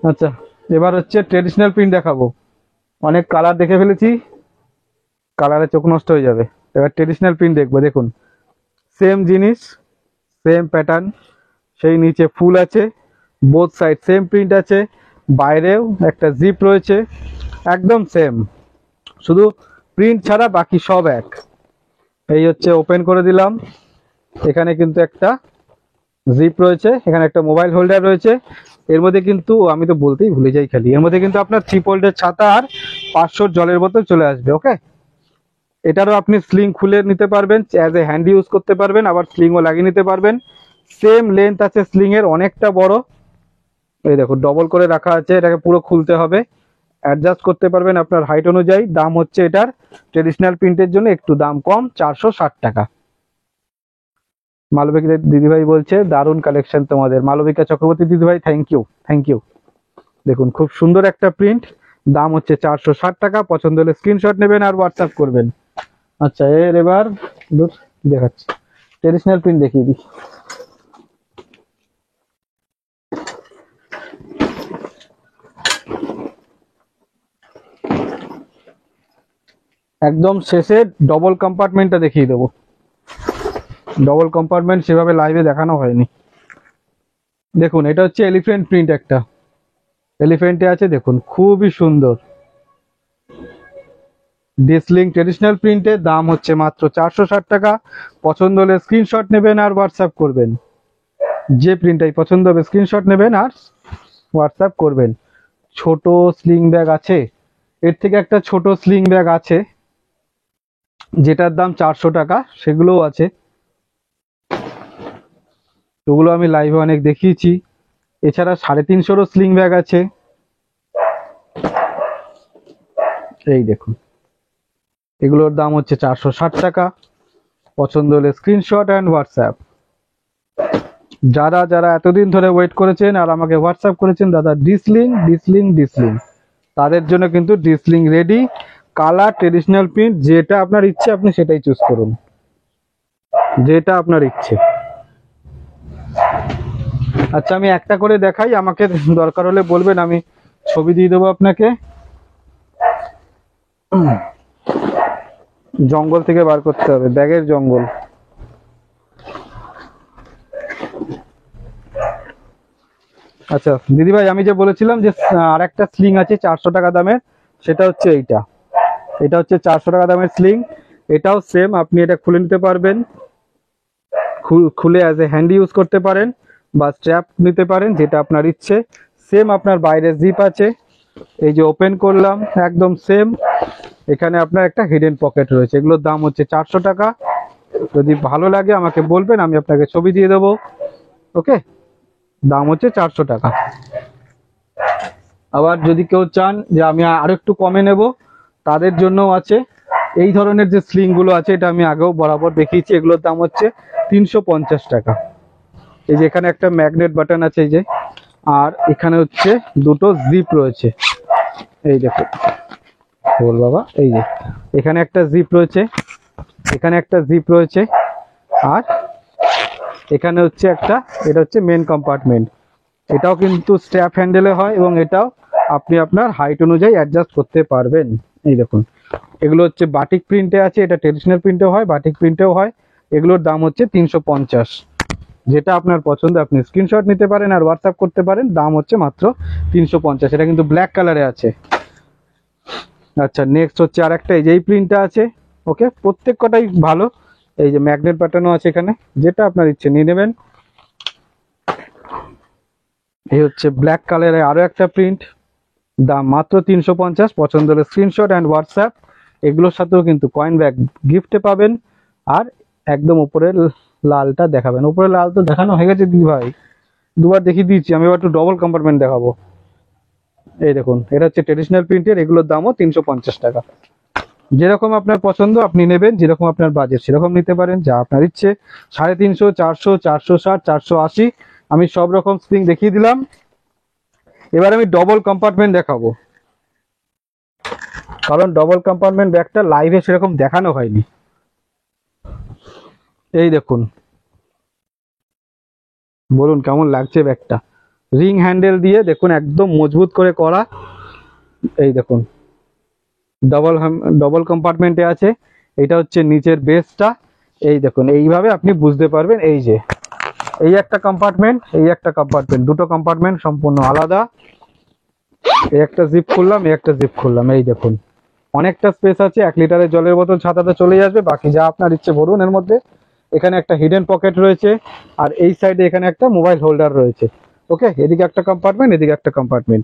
আচ্ছা, এবার হচ্ছে ট্রেডিশনাল প্রিন্ট দেখাবো, অনেক কালার দেখে ফেলেছি, কালারে চোখ নষ্ট হয়ে যাবে, এবার ট্রেডিশনাল প্রিন্ট দেখবো। দেখুন সেম জিনিস, সেম প্যাটার্ন, সেই নিচে ফুল আছে, বোথ সাইড সেম প্রিন্ট আছে, বাইরেও একটা জিপ রয়েছে, একদম সেম, শুধু প্রিন্ট ছাড়া বাকি সব এক। এই হচ্ছে, ওপেন করে দিলাম, এখানে কিন্তু একটা জিপ রয়েছে, এখানে একটা মোবাইল হোল্ডার রয়েছে, এর মধ্যে কিন্তু আমি তো বলতেই ভুলে যাই খালি, এর মধ্যে কিন্তু আপনার 3 ছাতা আর 500 জলের বোতল চলে আসবে, ওকে। এটারও আপনি স্লিং খুলে নিতে পারবেন, অ্যাজ এ হ্যান্ড ইউজ করতে পারবেন, আবার স্লিংও লাগিয়ে নিতে পারবেন, সেম লেন্থ আছে স্লিং এর, অনেকটা বড়। এই দেখো ডবল করে রাখা আছে, এটাকে পুরো খুলতে হবে, অ্যাডজাস্ট করতে পারবেন আপনার হাইট অনুযায়ী। দাম হচ্ছে এটার ট্রেডিশনাল প্রিন্টের জন্য একটু দাম কম, 460 টাকা। মালবিকা দিদিভাই বলছে দারুণ কালেকশন তোমাদের, মালবিকা চক্রবর্তী দিদিভাই, থ্যাংক ইউ, থ্যাংক ইউ। দেখুন খুব সুন্দর একটা প্রিন্ট, দাম হচ্ছে 460 টাকা, পছন্দ হলে স্ক্রিনশট নেবেন আর হোয়াটসঅ্যাপ করবেন। আচ্ছা, এর এবার দেখাচ্ছি, ট্রেডিশনাল প্রিন্ট দেখিয়ে দিই। একদম শেষে ডবল কম্পার্টমেন্টটা দেখিয়ে দেবো, ডবল কম্পার্টমেন্ট সেভাবে লাইভে দেখানো হয়নি। দেখুন এটা হচ্ছে এলিফ্যান্ট প্রিন্ট, একটা এলিফ্যান্টে আছে, দেখুন খুবই সুন্দর, ডিসলিং ট্রেডিশনাল প্রিন্টের দাম হচ্ছে মাত্র 460 টাকা, পছন্দ হলে স্ক্রিনশট নেবেন আর হোয়াটসঅ্যাপ করবেন, যে প্রিন্টটাই পছন্দ হবে স্ক্রিনশট নেবেন আর হোয়াটসঅ্যাপ করবেন। ছোট স্লিং ব্যাগ আছে, এর থেকে একটা ছোট স্লিং ব্যাগ আছে যেটার দাম 400 টাকা, সেগুলোও আছে, ওগুলো আমি লাইভে অনেক দেখিয়েছি। এছাড়া 350 স্লিং ব্যাগ আছে, এই দেখুন, এগুলোর দাম হচ্ছে 460 টাকা, পছন্দ হলে স্ক্রিনশট অ্যান্ড হোয়াটসঅ্যাপ। যারা যারা এতদিন ধরে ওয়েট করেছেন আর আমাকে হোয়াটসঅ্যাপ করেছেন দাদা ডিসলিং ডিসলিং ডিসলিং, তাদের জন্য কিন্তু ডিসলিং রেডি, কালার ট্রেডিশনাল প্রিন্ট, যেটা আপনার ইচ্ছে আপনি সেটাই চুজ করুন, যেটা আপনার ইচ্ছে। আচ্ছা, আমি একটা করে দেখাই, আমাকে দরকার হলে বলবেন, আমি ছবি দিয়ে দেবো আপনাকে। জঙ্গল থেকে বার করতে হবে, ব্যাগের জঙ্গল। আচ্ছা দিদিভাই, আমি যে বলেছিলাম যে আর একটা স্লিং আছে 400 টাকা দামের, সেটা হচ্ছে এইটা, এটা হচ্ছে 400 টাকা দামের স্লিং, এটাও সেম, আপনি এটা খুলে নিতে পারবেন, খুলে অ্যাজ এ হ্যান্ড ইউজ করতে পারেন বা স্ট্র্যাপ নিতে পারেন, যেটা আপনার ইচ্ছে। সেম আপনার বাইরে জিপ আছে, এই যে ওপেন করলাম একদম সেম, এখানে আপনার একটা হিডেন পকেট রয়েছে। এগুলোর দাম হচ্ছে 400 টাকা। যদি ভালো লাগে আমাকে বলবেন, আমি আপনাকে ছবি দিয়ে দেবো। ওকে, দাম হচ্ছে 400 টাকা। আবার যদি কেউ চান যে আমি আরো একটু কমে নেব, তাদের জন্যও আছে। এই ধরনের যে স্লিং গুলো আছে, এটা আমি আগেও বরাবর দেখিয়েছি, এগুলোর দাম হচ্ছে 350 টাকা। এই যে এখানে একটা ম্যাগনেট বাটন আছে, এই যে, আর এখানে হচ্ছে দুটো জিপ রয়েছে। এই দেখো বল বাবা, এই যে এখানে একটা জিপ রয়েছে, এখানে একটা জিপ রয়েছে, আর এখানে হচ্ছে একটা, এটা হচ্ছে মেন কম্পার্টমেন্ট। এটাও কিন্তু স্ট্র্যাপ হ্যান্ডেলে হয়, এবং এটাও আপনি আপনার হাইট অনুযায়ী অ্যাডজাস্ট করতে পারবেন। এই দেখুন, এগুলো হচ্ছে বাটিক প্রিন্টে আছে, এটা ট্রেডিশনাল প্রিন্টেও হয়, বাটিক প্রিন্টেও হয়। এগুলোর দাম হচ্ছে 350। যেটা আপনার পছন্দ আপনি স্ক্রিনশট নিতে পারেন আর হোয়াটসঅ্যাপ করতে পারেন। দাম হচ্ছে মাত্র 350। এটা কিন্তু ব্ল্যাক কালারে আছে। আচ্ছা, নেক্সট হচ্ছে আর একটা, এই যে এই প্রিন্টটা আছে। ওকে, প্রত্যেক কটাই ভালো। এই যে ম্যাগনেট প্যাটার্নও আছে এখানে, যেটা আপনার ইচ্ছে নিয়ে নেবেন। এই হচ্ছে ব্ল্যাক কালারে আরো একটা প্রিন্ট, দাম মাত্র 350। পছন্দ হলে স্ক্রিনশট অ্যান্ড হোয়াটসঅ্যাপ। এগুলোর সাথেও কিন্তু কয়েন ব্যাগ গিফটে পাবেন। আর একদম উপরের লালটা দেখাবেন। উপরে লাল তো দেখানো হয়ে গেছে দিদি ভাই, দুবার দেখিয়ে দিয়েছি। আমি এবার একটু ডবল কম্পার্টমেন্ট দেখাবো। এই দেখুন, এটা হচ্ছে ট্রেডিশনাল প্রিন্টের, এগুলোর দামও 350 টাকা। যেরকম আপনার পছন্দ আপনি নেবেন, যেরকম আপনার বাজেট সেরকম নিতে পারেন, যা আপনার ইচ্ছে। 350, 400, 460, 480, আমি সব রকম স্প্রিং দেখিয়ে দিলাম। এবার আমি ডবল কম্পার্টমেন্ট দেখাবো, কারণ ডবল কম্পার্টমেন্ট ব্যাগটা লাইভে সেরকম দেখানো হয়নি। এই দেখুন, বলুন কেমন লাগছে ব্যাগটা। রিং হ্যান্ডেল দিয়ে দেখুন, একদম মজবুত করে করা। এই দেখুন, ডবল কম্পার্টমেন্টে আছে। এটা হচ্ছে নিচের বেসটা। এই দেখুন, এইভাবে আপনি বুঝতে পারবেন। এই যে এই একটা কম্পার্টমেন্ট, এই একটা কম্পার্টমেন্ট, দুটো কম্পার্টমেন্ট সম্পূর্ণ আলাদা। এই একটা জিপ খুললাম, এই একটা জিপ খুললাম। এই দেখুন, অনেকটা স্পেস আছে। 1 লিটারের জলের বোতল ছাতাতে চলে আসবে, বাকি যা আপনার ইচ্ছে ভরুন এর মধ্যে। এখানে একটা হিডেন পকেট রয়েছে, আর এই সাইডে এখানে একটা মোবাইল হোল্ডার রয়েছে। ওকে, এদিকে একটা কম্পার্টমেন্ট, এদিকে একটা কম্পার্টমেন্ট।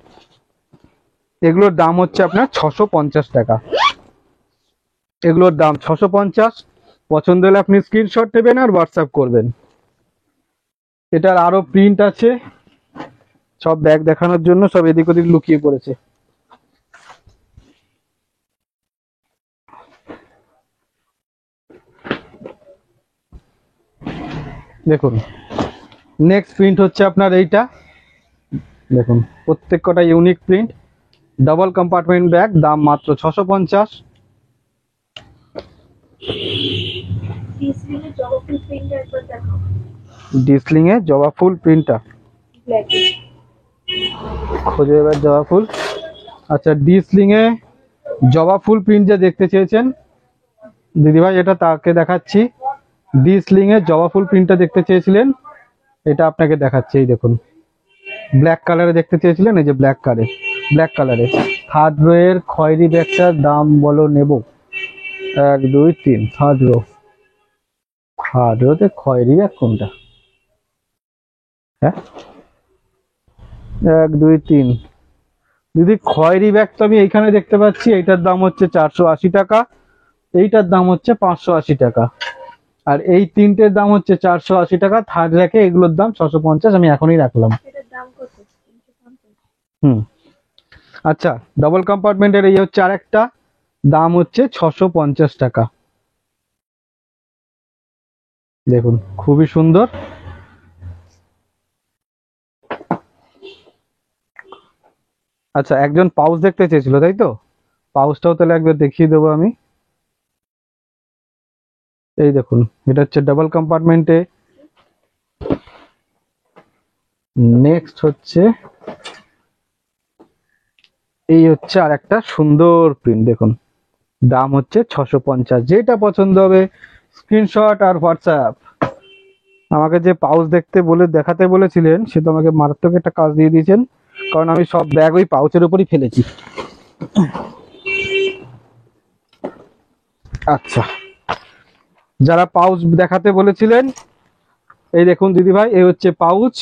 এগুলোর দাম হচ্ছে আপনার 650 টাকা। এগুলোর দাম 650। পছন্দ হলে আপনি স্ক্রিনশট নেবেন আর হোয়াটসঅ্যাপ করবেন। এটার আরো প্রিন্ট আছে, সব ব্যাগ দেখানোর জন্য সব এদিক ওদিক লুকিয়ে পড়েছে। দেখুন, নেক্সট প্রিন্ট হচ্ছে আপনার এইটা। দেখুন, প্রত্যেক কটা unique print. Double compartment bag, দাম মাত্র 650। ডিসপ্লে জবা ফুল প্রিন্ট একবার দেখাও। ডিসলিং এ জবা ফুল প্রিন্টটা ব্ল্যাক। খোঁজে এবার জবা ফুল। আচ্ছা, ডিসলিং এ জবা ফুল প্রিন্ট যে দেখতে চেয়েছেন দিদিভাই, এটা তাকে দেখাচ্ছি। ডিসলিং এ জবা ফুল প্রিন্টটা দেখতে চেয়েছিলেন, এটা আপনাকে দেখাচ্ছি। এই দেখুন, ব্ল্যাক কালারে দেখতে চেয়েছিলেন, এই যে ব্ল্যাক কালারে। থার্ড রো এর খয়েরি ব্যাগটার দাম বলো নেব। 1, 2, 3, থার্ড রোতে খয়েরি ব্যাগ কোনটা? হ্যাঁ, 1, 2, 3। দিদি, খয়েরি ব্যাগ তো আমি এইখানে দেখতে পাচ্ছি। এইটার দাম হচ্ছে 480 টাকা, এইটার দাম হচ্ছে 580 টাকা, আর এই তিনটের দাম হচ্ছে 480 টাকা। থার্ড র্যাকে এগুলোর দাম 650। আমি এখনই রাখলাম। এটার দাম কত? 350। হুম, আচ্ছা, ডবল কম্পার্টমেন্টের এই হচ্ছে আরেকটা, দাম হচ্ছে 650 টাকা। দেখুন, খুবই সুন্দর। আচ্ছা, একজন পাউচ দেখতে চেয়েছিল, তাই তো? পাউচটাও তাহলে একবার দেখিয়ে দেবো আমি। এই দেখুন, এটা হচ্ছে ডাবল কম্পার্টমেন্টে। নেক্সট হচ্ছে এই হচ্ছে আর একটা সুন্দর প্রিন্ট। দেখুন, দাম হচ্ছে 650। যেটা পছন্দ হবে স্ক্রিনশট আর হোয়াটসঅ্যাপ। আমাকে যে পাউচ দেখাতে বলেছিলেন, সে তো আমাকে মারাত্মক একটা কাজ দিয়ে দিয়েছেন, কারণ আমি সব ব্যাগ ওই পাউচের উপরই ফেলেছি। আচ্ছা, যারা পাউচ দেখাতে বলেছিলেন, এই দেখুন দিদি ভাই, এই হচ্ছে পাউচ।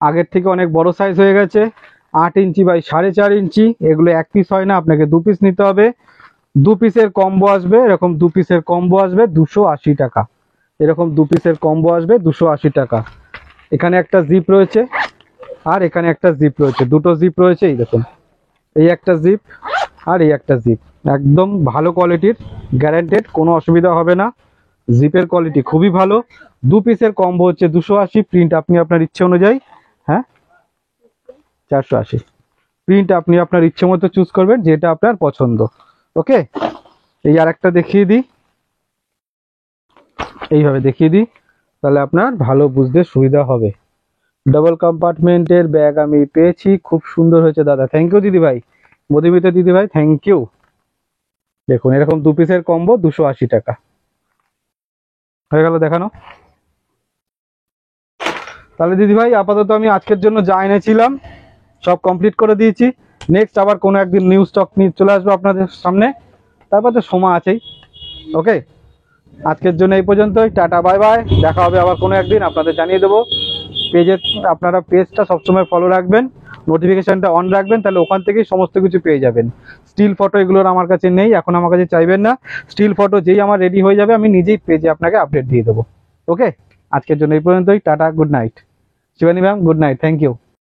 আগের থেকে অনেক বড় সাইজ হয়ে গেছে। 8 ইঞ্চি বাই 4.5 ইঞ্চি, এগুলো এক পিস হয় না, আপনাকে 2 পিস নিতে হবে। 2 পিসের কম্বো আসবে, এরকম 2 পিসের কম্বো আসবে 280 টাকা। এরকম 2 পিসের কম্বো আসবে 280 টাকা। এখানে একটা জিপ রয়েছে আর এখানে একটা জিপ রয়েছে, দুটো জিপ রয়েছে। এই দেখুন, এই একটা জিপ আর এই একটা জিপ, একদম ভালো কোয়ালিটির, গ্যারান্টেড, কোনো অসুবিধা হবে না। জিপের কোয়ালিটি খুবই ভালো। 2 পিসের কম্বো হচ্ছে 280, প্রিন্ট আপনি আপনার ইচ্ছে অনুযায়ী, হ্যাঁ 480, প্রিন্ট আপনি আপনার ইচ্ছে মতো চুজ করবেন যেটা আপনার পছন্দ। ওকে, এই আর একটা দেখিয়ে দিই, এইভাবে দেখিয়ে দিই, তাহলে আপনার ভালো বুঝতে সুবিধা হবে। ডাবল কম্পার্টমেন্টের ব্যাগ আমি পেয়েছি, খুব সুন্দর হয়েছে দাদা, থ্যাংক ইউ দিদি ভাই, মধুমিতা দিদি ভাই, থ্যাংক ইউ। দেখুন এরকম 2 পিসের কম্বো 280 টাকা। হয়ে গেল দেখানো। তাহলে দিদি ভাই আপাতত আমি আজকের জন্য যা এনেছিলাম সব কমপ্লিট করে দিয়েছি। নেক্সট আবার কোনো একদিন নিউ স্টক নিয়ে চলে আসবো আপনাদের সামনে, তারপর তো সময় আছেই। ওকে, আজকের জন্য এই পর্যন্তই, টাটা বাই বাই, দেখা হবে আবার কোনো একদিন, আপনাদের জানিয়ে দেবো। পেজে আপনারা পেজটা সবসময় ফলো রাখবেন, নোটিফিকেশনটা অন রাখবেন, তাহলে ওখান থেকেই সমস্ত কিছু পেয়ে যাবেন। স্টিল ফটো এগুলোর আমার কাছে নেই, এখন আমার কাছে চাইবেন না। স্টিল ফটো যেই আমার রেডি হয়ে যাবে আমি নিজেই পেজে আপনাকে আপডেট দিয়ে দেবো। ওকে, আজকের জন্য এই পর্যন্তই, tata, good night. Shivani ma'am good night, thank you.